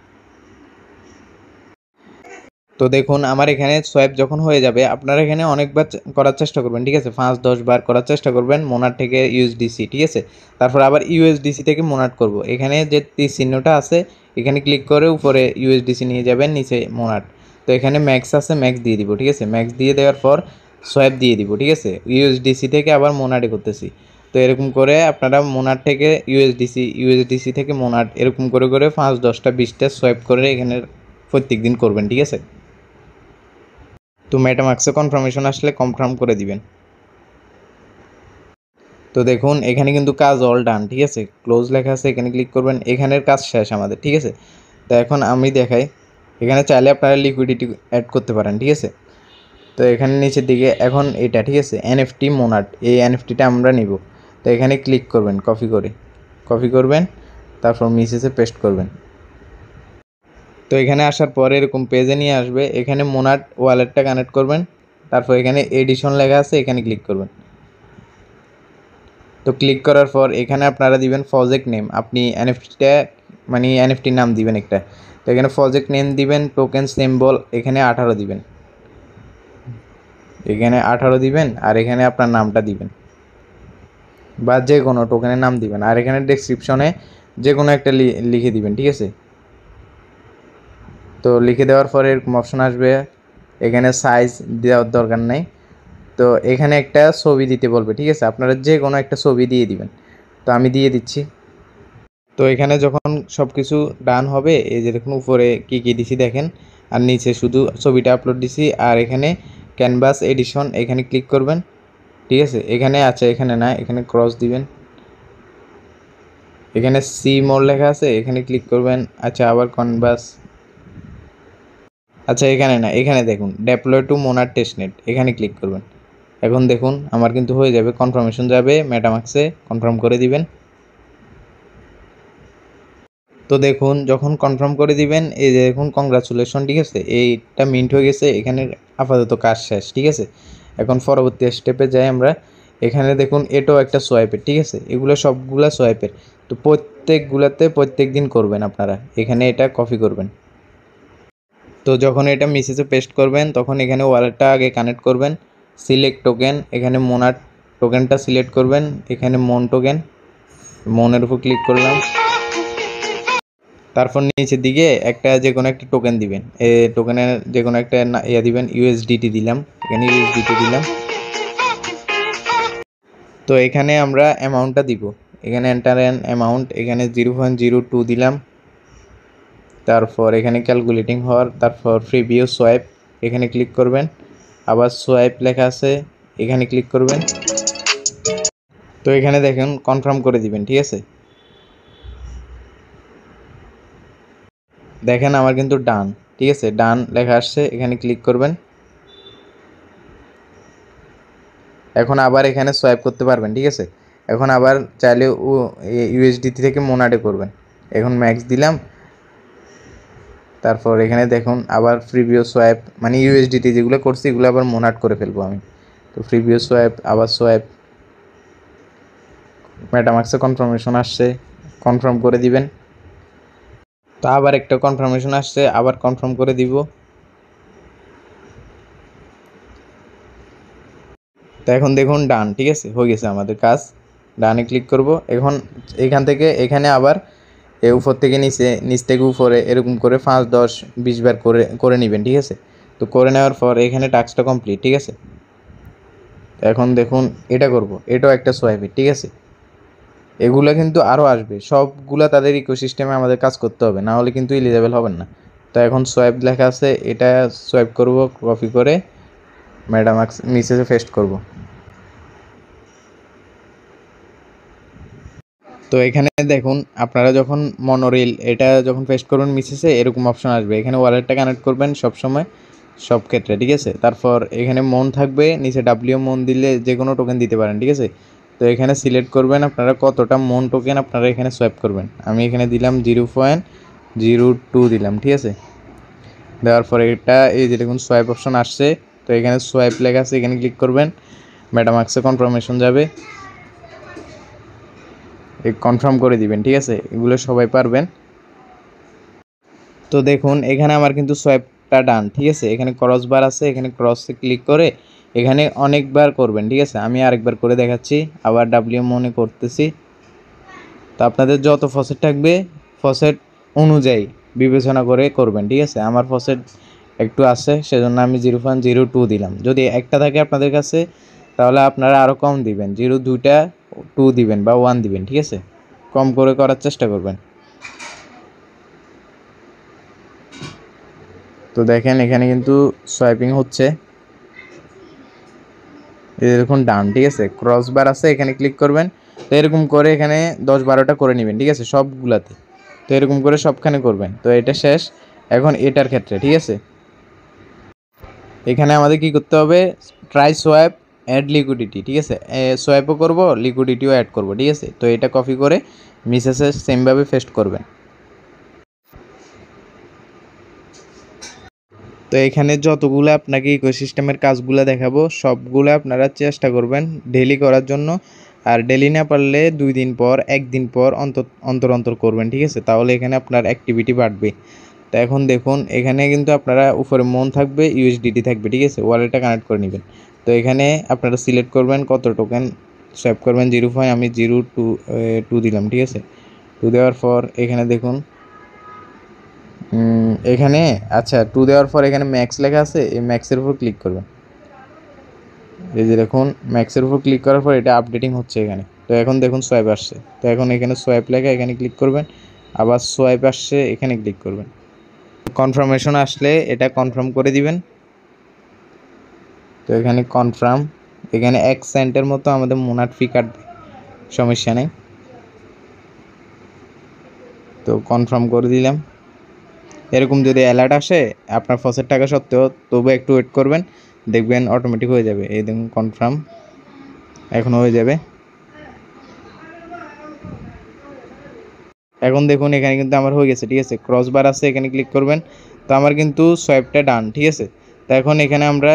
তো দেখুন আমার এখানে সোয়াইপ যখন হয়ে যাবে, আপনারা এখানে অনেকবার করার চেষ্টা করবেন, ঠিক আছে। 5-10 বার করার চেষ্টা করবেন মোনাড থেকে ইউএসডিসি, ঠিক আছে। তারপর আবার ইউএসডিসি থেকে মোনাড করব, এখানে যে তীর চিহ্নটা আছে এখানে ক্লিক করে উপরে ইউএসডিসি নিয়ে যাবেন, নিচে মোনাড। তো এখানে ম্যাক্স আছে, ম্যাক্স দিয়ে দিব, ঠিক আছে। ম্যাক্স দিয়ে দেওয়ার পর সোয়াইপ দিয়ে দিব, ঠিক আছে। ইউএসডিসি থেকে আবার মোনাডে করতেছি। তো এরকম করে আপনারা মোনাড থেকে ইউএসডিসি, ইউএসডিসি থেকে মোনাড, এরকম করে করে 5, 10টা 20টা সোয়াইপ করে এখানে প্রত্যেক দিন করবেন, ঠিক আছে। তো মেটামাক্সে কনফার্মেশন আসলে কনফার্ম করে দিবেন। তো দেখুন এখানে কিন্তু কাজ অল ডান, ঠিক আছে। ক্লোজ লেখা আছে, এখানে ক্লিক করবেন, এখানের কাজ শেষ আমাদের, ঠিক আছে। তো এখন আমি দেখাই, এখানে চাইলে আপনারা লিকুইডিটি অ্যাড করতে পারেন, ঠিক আছে। তো এখানে নিচের দিকে এখন এটা, ঠিক আছে, NFT মোনাড, এই NFTটা আমরা নিব। তো এখানে ক্লিক করবেন, কপি করবেন, তারপর মিসেসে পেস্ট করবেন। তো এখানে আসার পরে এরকম পেজে নিয়ে আসবে, এখানে মোনাড ওয়ালেটটা কানেক্ট করবেন, তারপর এখানে এডিশন লেখা আছে, এখানে ক্লিক করবেন। তো ক্লিক করার পর এখানে আপনারা দিবেন প্রজেক্ট নেম, আপনি এনএফটিটা মানে এনএফটির নাম দিবেন একটা। তো এখানে প্রজেক্ট নেম দিবেন, টোকেন সিম্বল এখানে 18 দিবেন, এখানে 18 দিবেন, আর এখানে আপনার নামটা দিবেন বা যে কোনো টোকেনের নাম দিবেন, আর এখানে ডেসক্রিপশনে যে কোনো একটা লিখে দিবেন, ঠিক আছে। তো লিখে দেওয়ার পরে এরকম অপশন আসবে, এখানে সাইজ দেওয়ার দরকার নেই। তো এখানে একটা ছবি দিতে বলবে, ঠিক আছে, আপনারা যে কোনো একটা ছবি দিয়ে দিবেন। তো আমি দিয়ে দিচ্ছি। তো এখানে যখন সব কিছু ডান হবে, এই যে দেখুন উপরে কী কী দিছি দেখেন, আর নিচে শুধু ছবিটা আপলোড দিছি, আর এখানে ক্যানভাস এডিশন এখানে ক্লিক করবেন, ঠিক আছে। এখানে আছে, এখানে না, এখানে ক্রস দিবেন, এখানে সি মোর লেখা আছে, এখানে ক্লিক করবেন। আচ্ছা আবার ক্যানভাস, আচ্ছা এখানে না, এখানে দেখুন ডেপ্লয় টু মোনাড টেস্টনেট, এখানে ক্লিক করবেন। এখন দেখুন আমার কিন্তু হয়ে যাবে, কনফার্মেশন যাবে মেটামাক্সে, কনফার্ম করে দিবেন। তো দেখুন যখন কনফার্ম করে দিবেন, এই যে দেখুন কংগ্রাচুলেশন, ঠিক আছে, এইটা মিন্ট হয়ে গেছে, এখানে আপাতত কাজ শেষ, ঠিক আছে। এখন পরবর্তী স্টেপে যাই আমরা। এখানে দেখুন এটাও একটা সোয়াইপের, ঠিক আছে, এগুলো সবগুলা সোয়াইপের। তো প্রত্যেকগুলাতে প্রত্যেক দিন করবেন আপনারা, এখানে এটা কপি করবেন। তো যখন এটা মেসেজে পেস্ট করবেন, তখন এখানে ওয়ালেটটা আগে কানেক্ট করবেন, সিলেক্ট টোকেন, এখানে মোনাড টোকেনটা সিলেক্ট করবেন, এখানে মন টোকেন, মনের উপর ক্লিক করলাম। তারপর নিচের দিকে একটা যে কোনো একটা টোকেন দিবেন, এই টোকেনের যে কোনো একটা ইয়ে দিবেন, ইউএসডিটি দিলাম, এখানে ইউএসডিটি দিলাম। তো এখানে আমরা অ্যামাউন্টটা দিব, এখানে এন্টার অ্যান অ্যামাউন্ট, এখানে 0.02 দিলাম। তারপর এখানে ক্যালকুলেটিং হওয়ার, তারপর প্রিভিউ সোয়াইপ, এখানে ক্লিক করবেন। আবার সোয়াইপ লেখা আছে, এখানে ক্লিক করবেন। তো এখানে দেখেন কনফার্ম করে দিবেন, ঠিক আছে। দেখেন আমার কিন্তু ডান, ঠিক আছে, ডান লেখা আসছে, এখানে ক্লিক করবেন। এখন আবার এখানে সোয়াইপ করতে পারবেন, ঠিক আছে। এখন আবার চাইলে ইউএসডিটি থেকে মোনাডে করবেন। এখন ম্যাক্স দিলাম, তারপর এখানে দেখুন আবার প্রিভিউ সোয়াইপ, মানে ইউএসডিটি যেগুলো করছি এগুলো আবার মোনাড করে ফেলবো আমি। তো প্রিভিউ সোয়াইপ, আবার সোয়াইপ, মেটামাক্সে কনফার্মেশন আসছে, কনফার্ম করে দিবেন। তো আবার একটা কনফার্মেশন আসছে, আবার কনফার্ম করে দিব। তো এখন দেখুন ডান, ঠিক আছে, হয়ে গেছে আমাদের কাজ। ডানে ক্লিক করব। এখন এখান থেকে এখানে আবার উপর থেকে নিচে, নিচ থেকে উপরে এরকম করে 5, 10, 20 বার করে নেবেন, ঠিক আছে। তো করে নেওয়ার পর এখানে টাস্কটা কমপ্লিট, ঠিক আছে। এখন দেখুন এটা করব, এটাও একটা সোয়াইপের, ঠিক আছে। এগুলা কিন্তু আরও আসবে, সবগুলা তাদের ইকোসিস্টেমে আমাদের কাজ করতে হবে, না হলে কিন্তু এলিজেবল হবেন না। তো এখন সোয়াইপ লেখা আছে, এটা সোয়াইপ করব, কপি করে মেটামাক্স নিচে পেস্ট করব। তো এখানে দেখুন আপনারা যখন মনোরিল এটা যখন পেস্ট করবেন মিসেসে, এরকম অপশন আসবে, এখানে ওয়ালেটটা কানেক্ট করবেন সব সময়, সব ক্ষেত্রে, ঠিক আছে। তারপর এখানে মন থাকবে, নিচে ডাব্লিউ মন দিলে যে কোনো টোকেন দিতে পারেন, ঠিক আছে। তো এখানে সিলেক্ট করবেন আপনারা কতটা মন টোকেন আপনারা এখানে সোয়াইপ করবেন। আমি এখানে দিলাম 0.02 দিলাম, ঠিক আছে। দেওয়ার পরে এটা এই যে দেখুন সোয়াইপ অপশন আসছে, তো এখানে সোয়াইপ লেখা আছে, এখানে ক্লিক করবেন, মেটামাক্সে কনফার্মেশন যাবে, কনফার্ম করে দিবেন, ঠিক আছে। এগুলো সবাই পারবেন। তো দেখুন এখানে আমার কিন্তু সোয়াইপটা ডান, ঠিক আছে। এখানে ক্রস বার আছে, এখানে ক্রসে ক্লিক করে এখানে অনেকবার করবেন, ঠিক আছে। আমি আরেকবার করে দেখাচ্ছি, আবার ডাব্লিউ মনে করতেছি। তো আপনাদের যত ফসেট থাকবে ফসেট অনুযায়ী বিবেচনা করে করবেন, ঠিক আছে। আমার ফসেট একটু আছে, সেজন্য আমি 0.02 দিলাম। যদি একটা থাকে আপনাদের কাছে তাহলে আপনারা আরও কম দিবেন, 2টা 2 দিবেন বা 1 দিবেন, ঠিক আছে। কম করে করার চেষ্টা করবেন। তো দেখেন এখানে কিন্তু সোয়াইপিং হচ্ছে, এরকম ডান, ঠিক আছে। ক্রস বার আছে, এখানে ক্লিক করবেন। তো এরকম করে এখানে 10-12টা করে নেবেন, ঠিক আছে, সবগুলাতে। তো এরকম করে সবখানে করবেন। তো এটা শেষ। এখন এটার ক্ষেত্রে, ঠিক আছে, এখানে আমাদের কি করতে হবে, ট্রাই সোয়াইপ অ্যাড লিকুইডিটি, ঠিক আছে। সোয়াইপও করব, লিকুইডিটিও অ্যাড করব, ঠিক আছে। তো এটা কপি করে মিসেসে সেমভাবে পেস্ট করবেন। তো এখানে যতগুলো আপনাকে ইকোসিস্টেমের কাজগুলো দেখাবো সবগুলো আপনারা চেষ্টা করবেন ডেলি করার জন্য। আর ডেলি না পারলে 2 দিন পর, 1 দিন পর অন্তর অন্তর করবেন, ঠিক আছে। তাহলে এখানে আপনার অ্যাক্টিভিটি বাড়বে। তো এখন দেখুন এখানে কিন্তু আপনারা উপরে মন থাকবে, ইউএসডিটি থাকবে, ঠিক আছে। ওয়ালেটটা কানেক্ট করে নেবেন। তো এখানে আপনারা সিলেক্ট করবেন কত টোকেন সোয়াইপ করবেন, 0. আমি 0.2 দিলাম, ঠিক আছে। 2 দেওয়ার পর এখানে দেখুন এখানে আচ্ছা 2 দেওয়ার পর এখানে ম্যাক্স লেখা আছে, এই ম্যাক্সের উপর ক্লিক করবেন। এই যে দেখুন ম্যাক্সের উপর ক্লিক করার পর এটা আপডেটিং হচ্ছে এখানে। তো এখন দেখুন সোয়াইপ আসছে, তো এখন এখানে সোয়াইপ লেখা, এখানে ক্লিক করবেন। আবার সোয়াইপ আসছে, এখানে ক্লিক করবেন। কনফার্মেশন আসলে এটা কনফার্ম করে দিবেন। তো এখানে কনফার্ম, এখানে 1 সেন্টের মতো আমাদের মোনাট ফি কাটবে, সমস্যা নেই। তো কনফার্ম করে দিলাম। এরকম যদি অ্যালার্ট আসে আপনার ফসের টাকা সত্ত্বেও, তবু একটু ওয়েট করবেন, দেখবেন অটোমেটিক হয়ে যাবে। এই দেখুন কনফার্ম, এখন হয়ে যাবে। এখন দেখুন এখানে কিন্তু আমার হয়ে গেছে, ঠিক আছে। ক্রস বার আছে, এখানে ক্লিক করবেন। তো আমার কিন্তু সোয়াইপটা ডান, ঠিক আছে। তো এখন এখানে আমরা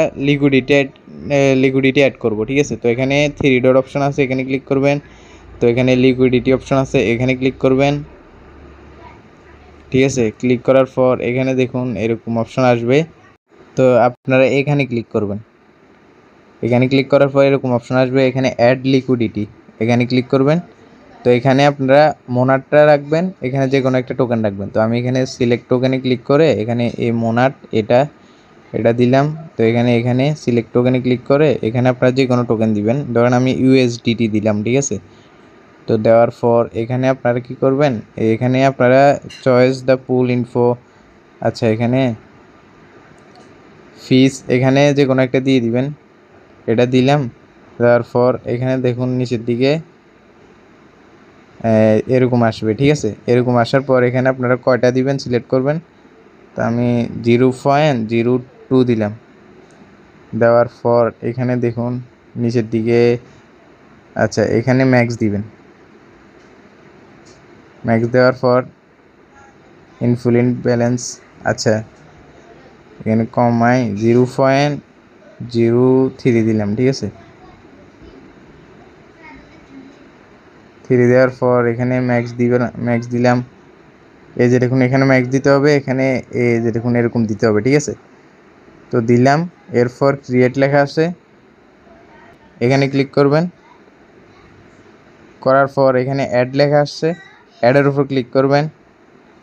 লিকুইডিটি অ্যাড করব, ঠিক আছে। তো এখানে 3 ডট অপশন আছে, এখানে ক্লিক করবেন। তো এখানে লিকুইডিটি অপশন আছে, এখানে ক্লিক করবেন, ঠিক আছে। ক্লিক করার পর এখানে দেখুন এরকম অপশন আসবে, তো আপনারা এখানে ক্লিক করবেন। এখানে ক্লিক করার পর এরকম অপশন আসবে, এখানে অ্যাড লিকুইডিটি, এখানে ক্লিক করবেন। তো এখানে আপনারা মোনাটটা রাখবেন, এখানে যে কোনো একটা টোকেন রাখবেন। তো আমি এখানে সিলেক্ট টোকেনে ক্লিক করে এখানে এই মোনাট এটা দিলাম। তো এখানে সিলেক্ট টোকেনে ক্লিক করে এখানে আপনারা যে কোনো টোকেন দিবেন, ধরেন আমি ইউএসডিটি দিলাম, ঠিক আছে। তো দেওয়ার পর এখানে আপনারা কি করবেন, এখানে আপনারা চয়েস দ্য পুল ইনফো, আচ্ছা এখানে ফিস এখানে যে কোনো একটা দিয়ে দিবেন। এটা দিলাম। দেওয়ার পর এখানে দেখুন নিচের দিকে এরকম আসবে, ঠিক আছে। এরকম আসার পর এখানে আপনারা কয়টা দিবেন সিলেক্ট করবেন। তো আমি 0.02 দিলাম। দেওয়ার পর এখানে দেখুন নিচের দিকে, আচ্ছা এখানে ম্যাক্স দিবেন। ম্যাক্স দেওয়ার পর ইনফ্লুয়েন্ট ব্যালেন্স, আচ্ছা এখানে কমাই 0.03 দিলাম, ঠিক আছে। 3 দেওয়ার পর এখানে ম্যাক্স দিবেন, ম্যাক্স দিলাম। এই যে দেখুন এখানে ম্যাক্স দিতে হবে, এখানে এই যে দেখুন এরকম দিতে হবে, ঠিক আছে। তো দিলাম। এরপর ক্রিয়েট লেখা আছে, এখানে ক্লিক করবেন। করার পর এখানে অ্যাড লেখা আসছে, অ্যাডের উপর ক্লিক করবেন।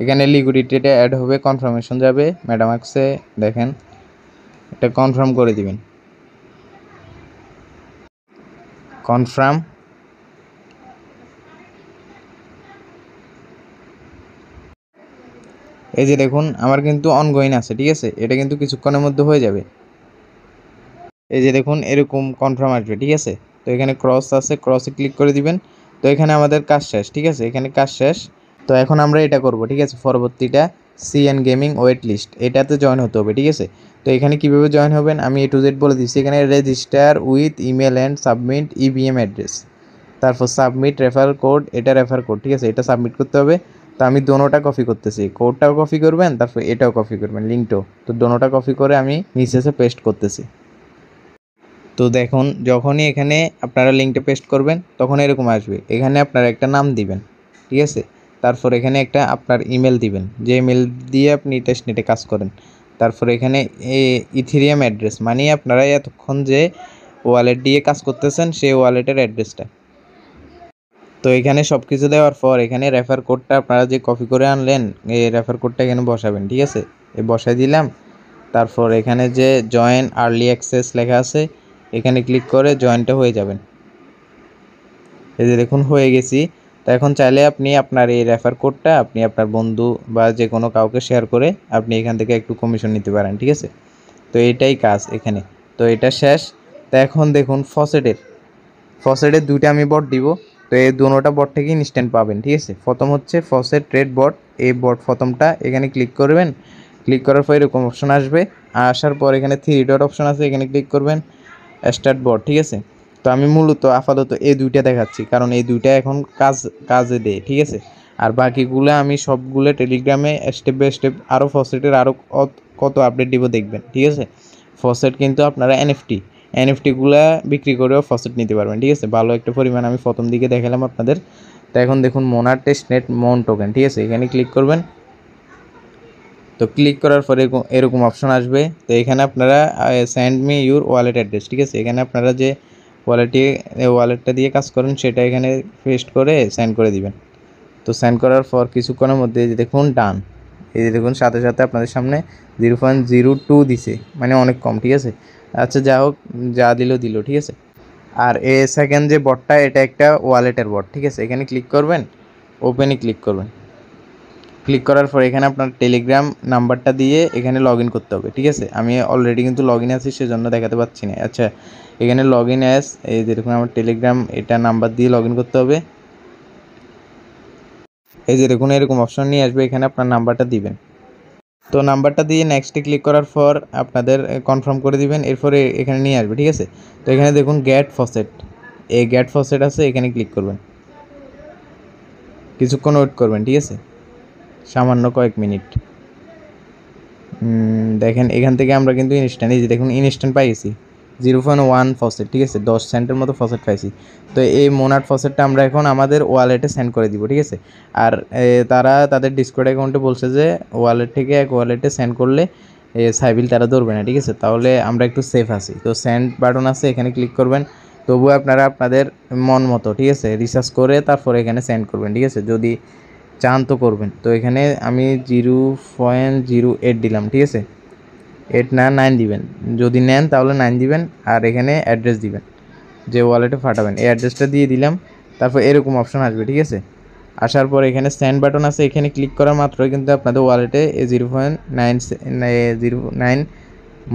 এখানে লিকুইডিটিটা অ্যাড হবে, কনফার্মেশন যাবে মেটামাক্সে, দেখেন এটা কনফার্ম করে দিবেন। কনফার্ম। এই যে দেখুন আমার কিন্তু অনগোয়িং আছে, ঠিক আছে। এটা কিন্তু কিছুক্ষণের মধ্যে হয়ে যাবে। এই যে দেখুন এরকম কনফার্ম আসবে, ঠিক আছে। তো এখানে ক্রস আছে, ক্রসে ক্লিক করে দিবেন। তো এখানে আমাদের কাজ শেষ, ঠিক আছে, এখানে কাজ শেষ। তো এখন আমরা এটা করব, ঠিক আছে। পরবর্তীটা সিএন গেমিং ওয়েট লিস্ট, এটাতে জয়েন হতে হবে, ঠিক আছে। তো এখানে কিভাবে জয়েন হবেন আমি A to Z বলে দিচ্ছি। এখানে register with email and submit EVM address, তারপর সাবমিট রেফার কোড, এটা রেফার কোড, ঠিক আছে, এটা সাবমিট করতে হবে। তো আমি দোনোটা কপি করতেছি, কোডটাও কপি করবেন, তারপর এটাও কপি করবেন, লিঙ্কটাও। তো দোনোটা কপি করে আমি নিচে পেস্ট করতেছি। তো দেখুন যখনই এখানে আপনারা লিঙ্কটা পেস্ট করবেন তখন এরকম আসবে। এখানে আপনারা একটা নাম দিবেন, ঠিক আছে। তারপর এখানে একটা আপনার ইমেল দিবেন, যে ইমেল দিয়ে আপনি টেস্টনেটে কাজ করেন। তারপর এখানে ইথেরিয়াম অ্যাড্রেস, মানে আপনারা এতক্ষণ যে ওয়ালেট দিয়ে কাজ করতেছেন সেই ওয়ালেটের অ্যাড্রেসটা। তো এখানে সব কিছু দেওয়ার পর এখানে রেফার কোডটা আপনারা যে কপি করে আনলেন, এই রেফার কোডটা এখানে বসাবেন, ঠিক আছে। বসাই দিলাম। তারপর এখানে যে জয়েন আর্লি অ্যাক্সেস লেখা আছে, এখানে ক্লিক করে জয়েনটা হয়ে যাবেন। এই যে দেখুন হয়ে গেছি। তো এখন চাইলে আপনি আপনার এই রেফার কোডটা আপনি আপনার বন্ধু বা যে কোনো কাউকে শেয়ার করে আপনি এখান থেকে একটু কমিশন নিতে পারেন, ঠিক আছে। তো এটাই কাজ এখানে। তো এটা শেষ। তো এখন দেখুন ফসেটের দুইটা আমি বট দিব। তো এই দুটোটা বট থেকে ইনস্ট্যান্ট পাবেন, ঠিক আছে। প্রথম হচ্ছে ফসেট ট্রেড বট, এই বট প্রথমটা, এখানে ক্লিক করবেন। ক্লিক করার পর এরকম অপশন আসবে। আসার পর এখানে 3 ডট অপশন আছে, এখানে ক্লিক করবেন, স্টার্ট বট, ঠিক আছে। তো আমি মূলত আপাতত এই দুইটা দেখাচ্ছি, কারণ এই দুইটা এখন কাজে দেয়, ঠিক আছে। আর বাকিগুলো আমি সবগুলো টেলিগ্রামে স্টেপ বাই স্টেপ আরও ফসেটের আরও কত আপডেট দিব দেখবেন, ঠিক আছে। ফসেট কিন্তু আপনারা এনএফটিগুলা বিক্রি করেও ফসেট নিতে পারবেন, ঠিক আছে। ভালো একটা পরিমাণ আমি প্রথম দিকে দেখালাম আপনাদের। তো এখন দেখুন মোনার টেস্টনেট মন টোকেন, ঠিক আছে, এখানে ক্লিক করবেন। তো ক্লিক করার পরে এরকম অপশন আসবে। তো এখানে আপনারা send me your wallet address, ঠিক আছে। এখানে আপনারা যে ওয়ালেটটা দিয়ে কাজ করেন সেটা এখানে পেস্ট করে সেন্ড করে দিবেন। তো সেন্ড করার পর কিছুক্ষণের মধ্যে দেখুন ডান। এই যে দেখুন সাথে সাথে আপনাদের সামনে 0.02 দিছে, মানে অনেক কম, ঠিক আছে। আচ্ছা যা হোক, যা দিল, ঠিক আছে। আর সেকেন্ড যে বটটা, এটা একটা ওয়ালেটের বট, ঠিক আছে। এখানে ক্লিক করবেন, ওপেনে ক্লিক করবেন। ক্লিক করার পর এখানে আপনার টেলিগ্রাম নাম্বারটা দিয়ে এখানে লগ ইন করতে হবে, ঠিক আছে। আমি অলরেডি কিন্তু লগ ইন আছি, সেজন্য দেখাতে পাচ্ছি না। আচ্ছা এখানে লগ ইন অ্যাজ, এই যে দেখুন আমার টেলিগ্রাম, এটা নাম্বার দিয়ে লগ ইন করতে হবে। এই যে দেখুন এরকম অপশন নিয়ে আসবে, এখানে আপনার নাম্বারটা দিবেন। তো নাম্বারটা দিয়ে নেক্সটে ক্লিক করার পর আপনাদের কনফার্ম করে দিবেন। এরপরে এখানে নিয়ে আসবে, ঠিক আছে। তো এখানে দেখুন গেট ফসেট, এই গেট ফসেট আছে, এখানে ক্লিক করবেন। কিছুক্ষণ ওয়েট করবেন, ঠিক আছে, সামান্য কয়েক মিনিট। দেখেন এখান থেকে আমরা কিন্তু ইনস্ট্যান্ট, এই যে দেখুন ইনস্ট্যান্ট পাইছি 0.1 ফসেট, ঠিক আছে, 10 সেন্টের মতো ফসেট পাইছি। তো এই মোনাট ফসেটটা আমরা এখন আমাদের ওয়ালেটে সেন্ড করে দিব, ঠিক আছে। আর তারা তাদের ডিসকর্ড অ্যাকাউন্টে বলছে যে ওয়ালেট থেকে এক ওয়ালেটে সেন্ড করলে সাইবিল তারা ধরবে না, ঠিক আছে। তাহলে আমরা একটু সেফ আছি। তো সেন্ড বাটন আছে, এখানে ক্লিক করবেন। তবুও আপনারা আপনাদের মন মতো, ঠিক আছে, রিসার্চ করে তারপরে এখানে সেন্ড করবেন, ঠিক আছে, যদি চান তো করবেন। তো এখানে আমি 0.08 দিলাম, ঠিক আছে। 8 না 9 দিবেন, যদি নেন তাহলে 9 দিবেন। আর এখানে অ্যাড্রেস দিবেন, যে ওয়ালেটে পাঠাবেন, এই অ্যাড্রেসটা দিয়ে দিলাম। তারপর এরকম অপশন আসবে, ঠিক আছে। আসার পর এখানে সেন্ড বাটন আছে, এখানে ক্লিক করা মাত্রই কিন্তু আপনাদের ওয়ালেটে 0.9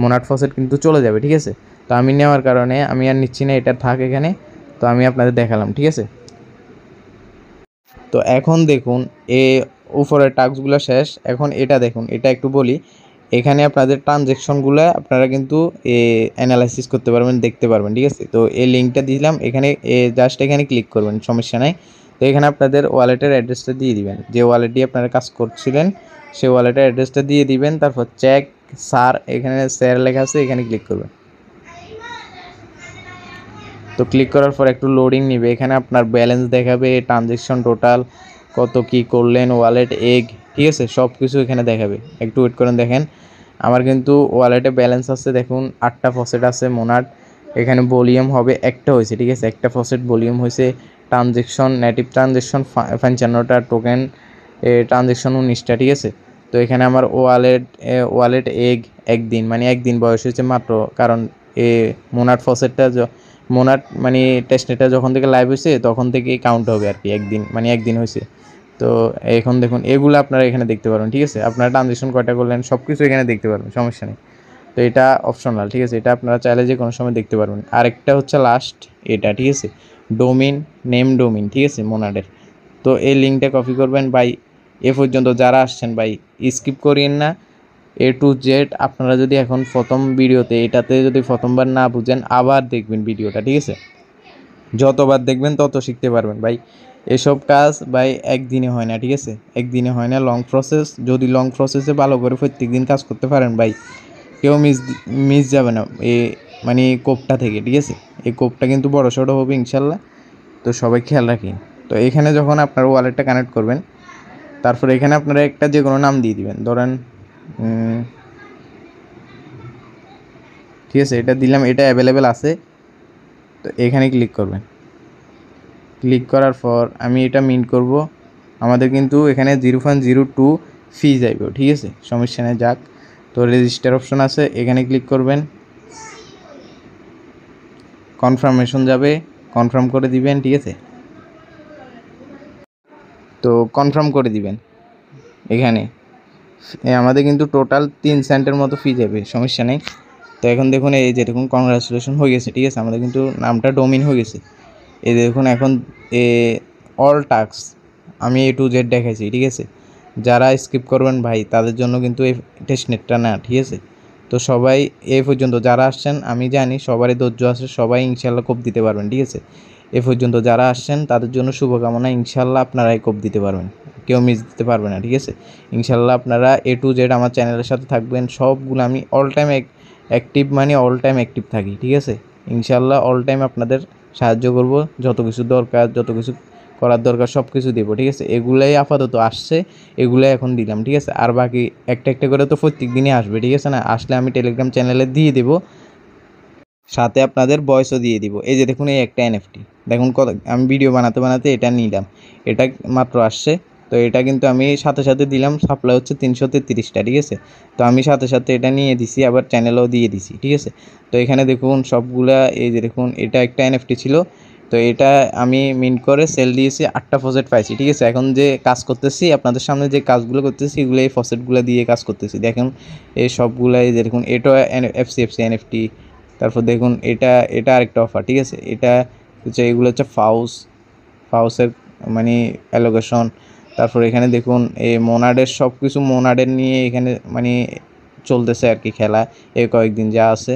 মোনাট ফসেট কিন্তু চলে যাবে, ঠিক আছে। তো আমি নেওয়ার কারণে আমি আর নিচ্ছি না, এটা থাক এখানে। তো আমি আপনাদের দেখালাম, ঠিক আছে। তো এখন দেখুন উপরের টাস্কগুলো শেষ। এখন এটা দেখুন, এটা একটু বলি। এখানে আপনাদের ট্রানজ্যাকশনগুলো আপনারা কিন্তু অ্যানালাইসিস করতে পারবেন, দেখতে পারবেন, ঠিক আছে। তো এই লিঙ্কটা দিলাম, এখানে জাস্ট এখানে ক্লিক করবেন, সমস্যা নাই। তো এখানে আপনাদের ওয়ালেটের অ্যাড্রেসটা দিয়ে দিবেন, যে ওয়ালেট দিয়ে আপনারা কাজ করছিলেন সেই ওয়ালেটের অ্যাড্রেসটা দিয়ে দিবেন। তারপর চেক স্যার, এখানে স্যার লেখা আছে, এখানে ক্লিক করবেন। তো ক্লিক করার পর একটু লোডিং নিবে, এখানে আপনার ব্যালেন্স দেখাবে, ট্রানজ্যাকশন টোটাল কত কি করলেন, ওয়ালেট এগ, ঠিক আছে, সব কিছু এখানে দেখাবে। একটু ওয়েট করেন, দেখেন আমার কিন্তু ওয়ালেটে ব্যালেন্স আছে, দেখুন 8টা ফসেট আছে মোনাট। এখানে ভলিউম হবে একটা হয়েছে, ঠিক আছে, একটা ফসেট ভলিউম হয়েছে। ট্রানজ্যাকশন নেটিভ ট্রানজ্যাকশন 55টা, টোকেন ট্রানজ্যাকশন 19টা, ঠিক আছে। তো এখানে আমার ওয়ালেট এগ একদিন, মানে একদিন বয়স হয়েছে মাত্র, কারণ মোনাট ফসেটটা মোনাট মানে টেস্টনেটটা যখন থেকে লাইভ হয়েছে তখন থেকেই কাউন্ট হবে আর কি, একদিন মানে একদিন হয়েছে। তো এখন দেখুন এগুলো আপনারা এখানে দেখতে পারবেন, ঠিক আছে। আপনারা ট্রানজ্যাকশন কয়টা করলেন সব কিছু এখানে দেখতে পারবেন, সমস্যা নেই। তো এটা অপশনাল, ঠিক আছে, এটা আপনারা চাইলে যে কোনো সময় দেখতে পারবেন। আরেকটা হচ্ছে লাস্ট এটা, ঠিক আছে, ডোমিন নেম ডোমিন, ঠিক আছে, মোনাডের। তো এই লিঙ্কটা কপি করবেন ভাই। এ পর্যন্ত যারা আসছেন ভাই স্কিপ করিয়েন না, A to Z। আপনারা যদি এখন প্রথম ভিডিওতে এটাতে যদি প্রথমবার না বুঝেন আবার দেখবেন ভিডিওটা, ঠিক আছে। যতবার দেখবেন তত শিখতে পারবেন ভাই। এসব কাজ ভাই একদিনে হয় না, ঠিক আছে, একদিনে হয় না, লং প্রসেস। যদি লং প্রসেসে ভালো করে প্রত্যেক দিন কাজ করতে পারেন ভাই, কেউ মিস যাবে না মানে কোপটা থেকে, ঠিক আছে। এই কোপটা কিন্তু বড় সড়ো হবে ইনশাল্লাহ। তো সবাই খেয়াল রাখি। তো এখানে যখন আপনার ওয়ালেটটা কানেক্ট করবেন, তারপরে এখানে আপনারা একটা যে কোনো নাম দিয়ে দিবেন, ধরেন ঠিক আছে, এটা দিলাম, এটা অ্যাভেলেবেল আছে। তো এখানে ক্লিক করবেন। ক্লিক করার পর আমি এটা মিন্ট করব। আমাদের কিন্তু এখানে 0.02 ফি যাইব, ঠিক আছে, সমস্যা নেই, যাক। তো রেজিস্টার অপশন আছে, এখানে ক্লিক করবেন, কনফার্মেশন যাবে, কনফার্ম করে দিবেন, ঠিক আছে। তো কনফার্ম করে দিবেন এখানে। আমাদের কিন্তু টোটাল 3 সেন্টের মতো ফি যাবে, সমস্যা নেই। তো এখন দেখুন এই যে দেখুন কংগ্রাচুলেশন হয়ে গেছে, ঠিক আছে, আমাদের কিন্তু নামটা ডোমিন হয়ে গেছে। এই দেখুন এখন অল টাস্ক আমি A to Z দেখাইছি, ঠিক আছে। যারা স্কিপ করবেন ভাই তাদের জন্য কিন্তু এই টেস্টনেটটা না, ঠিক আছে। তো সবাই এ পর্যন্ত যারা আসছেন, আমি জানি সবারই ধৈর্য আছে, সবাই ইনশাল্লাহ কোপ দিতে পারবেন, ঠিক আছে। এ পর্যন্ত যারা আসছেন তাদের জন্য শুভকামনা, ইনশাল্লাহ আপনারাই কোপ দিতে পারবেন, কেউ মিস দিতে পারবে না, ঠিক আছে। ইনশাল্লাহ আপনারা A to Z আমার চ্যানেলের সাথে থাকবেন, সবগুলো আমি অল টাইম অ্যাক্টিভ, মানে অল টাইম অ্যাক্টিভ থাকি, ঠিক আছে। ইনশাল্লাহ অল টাইম আপনাদের সাহায্য করব, যত কিছু দরকার, যত কিছু করার দরকার সব কিছু দেবো, ঠিক আছে। এগুলাই আপাতত আসছে, এগুলাই এখন দিলাম, ঠিক আছে। আর বাকি একটা একটা করে তো প্রত্যেক দিনই আসবে, ঠিক আছে না, আসলে আমি টেলিগ্রাম চ্যানেলে দিয়ে দেবো, সাথে আপনাদের ভয়েসও দিয়ে দিব। এই যে দেখুন এই একটা NFT, দেখুন কত, আমি ভিডিও বানাতে বানাতে এটা নিলাম, এটা মাত্র আসছে। তো এটা কিন্তু আমি সাথে সাথে দিলাম, সাপ্লাই হচ্ছে 333টা, ঠিক আছে। তো আমি সাথে সাথে এটা নিয়ে দিছি, আবার চ্যানেলেও দিয়ে দিছি, ঠিক আছে। তো এখানে দেখুন সবগুলা, এই যে দেখুন এটা একটা NFT ছিল। তো এটা আমি মিন্ট করে সেল দিয়েছি, 8টা ফসেট পাইছি, ঠিক আছে। এখন যে কাজ করতেছি আপনাদের সামনে, যে কাজগুলো করতেছি এগুলো এই ফসেটগুলো দিয়ে কাজ করতেছি, দেখুন এই সবগুলাই, যে দেখুন এটা FCFC NFT। তারপর দেখুন এটা এটা আরেকটা অফার, ঠিক আছে। এটা হচ্ছে, এগুলো হচ্ছে ফাউসের মানে অ্যালোকেশন। তারপর এখানে দেখুন এই মোনাডের সব কিছু, মোনাডের নিয়ে এখানে মানে চলতেছে আর কি খেলা, এই কয়েকদিন যা আছে।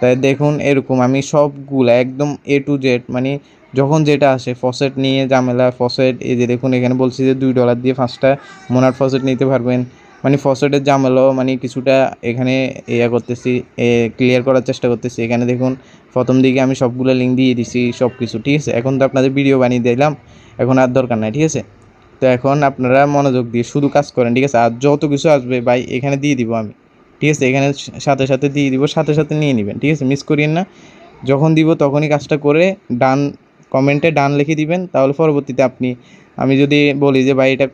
তাই দেখুন এরকম আমি সবগুলা একদম A to Z, মানে যখন যেটা আসে ফসেট নিয়ে ঝামেলা, ফসেট এই যে দেখুন এখানে বলছি যে $2 দিয়ে 5টা মোনাড ফসেট নিতে পারবেন, মানে ফসেটের ঝামেলাও মানে কিছুটা এখানে করতেছি, ক্লিয়ার করার চেষ্টা করতেছি। এখানে দেখুন প্রথম দিকে আমি সবগুলো লিঙ্ক দিয়ে দিছি, সব কিছু, ঠিক আছে। এখন তো আপনাদের ভিডিও বানিয়ে দিলাম, এখন আর দরকার নাই, ঠিক আছে। তো এখন আপনারা মনোযোগ দিয়ে শুধু কাজ করেন, ঠিক আছে। আর যত কিছু আসবে ভাই এখানে দিয়ে দিব আমি, ঠিক আছে, এখানে সাথে সাথে দিয়ে দিব, সাথে সাথে নিয়ে নেবেন, ঠিক আছে, মিস করিয়েন না। যখন দিব তখনই কাজটা করে ডান, কমেন্টে ডান লিখে দিবেন, তাহলে পরবর্তীতে আমি যদি বলি যে ভাই এটা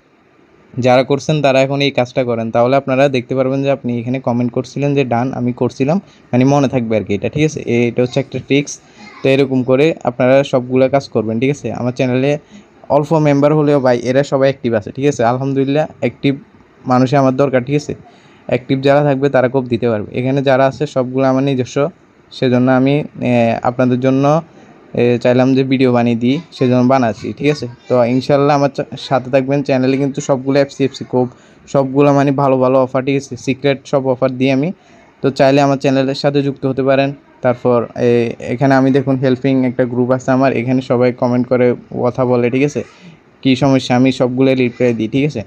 যারা করছেন তারা এখন এই কাজটা করেন, তাহলে আপনারা দেখতে পারবেন যে আপনি এখানে কমেন্ট করছিলেন যে ডান, আমি করছিলাম, মানে মনে থাকবে আর কি এটা, ঠিক আছে। এটা হচ্ছে একটা ট্রিক্স। তো এরকম করে আপনারা সবগুলো কাজ করবেন, ঠিক আছে। আমার চ্যানেলে অল্প মেম্বার হলেও ভাই এরা সবাই অ্যাক্টিভ আছে, ঠিক আছে, আলহামদুলিল্লাহ। অ্যাক্টিভ মানুষই আমার দরকার, ঠিক আছে। অ্যাক্টিভ যারা থাকবে তারা কোপ দিতে পারবে। এখানে যারা আছে সবগুলো আমার নিজস্ব সেজন্য আমি আপনাদের জন্য চাইলাম যে ভিডিও বানিয়ে দিই, সেজন্য বানাচ্ছি, ঠিক আছে। তো ইনশাল্লাহ আমার সাথে থাকবেন। চ্যানেলে কিন্তু সবগুলো এফসি কোপ সবগুলো মানে ভালো ভালো অফার, ঠিক আছে, সিক্রেট সব অফার দিই আমি। তো চাইলে আমার চ্যানেলের সাথে যুক্ত হতে পারেন। তারপর এখানে আমি দেখুন হেল্পিং একটা গ্রুপ আছে আমার, এখানে সবাই কমেন্ট করে কথা বলে, ঠিক আছে, কী সমস্যা আমি সবগুলো রিপ্লাই দিই, ঠিক আছে।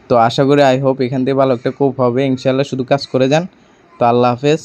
তো আশা করি আই হোপ এখান থেকে ভালো একটা কোপ হবে ইনশাল্লাহ, শুধু কাজ করে যান। তো আল্লাহ হাফেজ।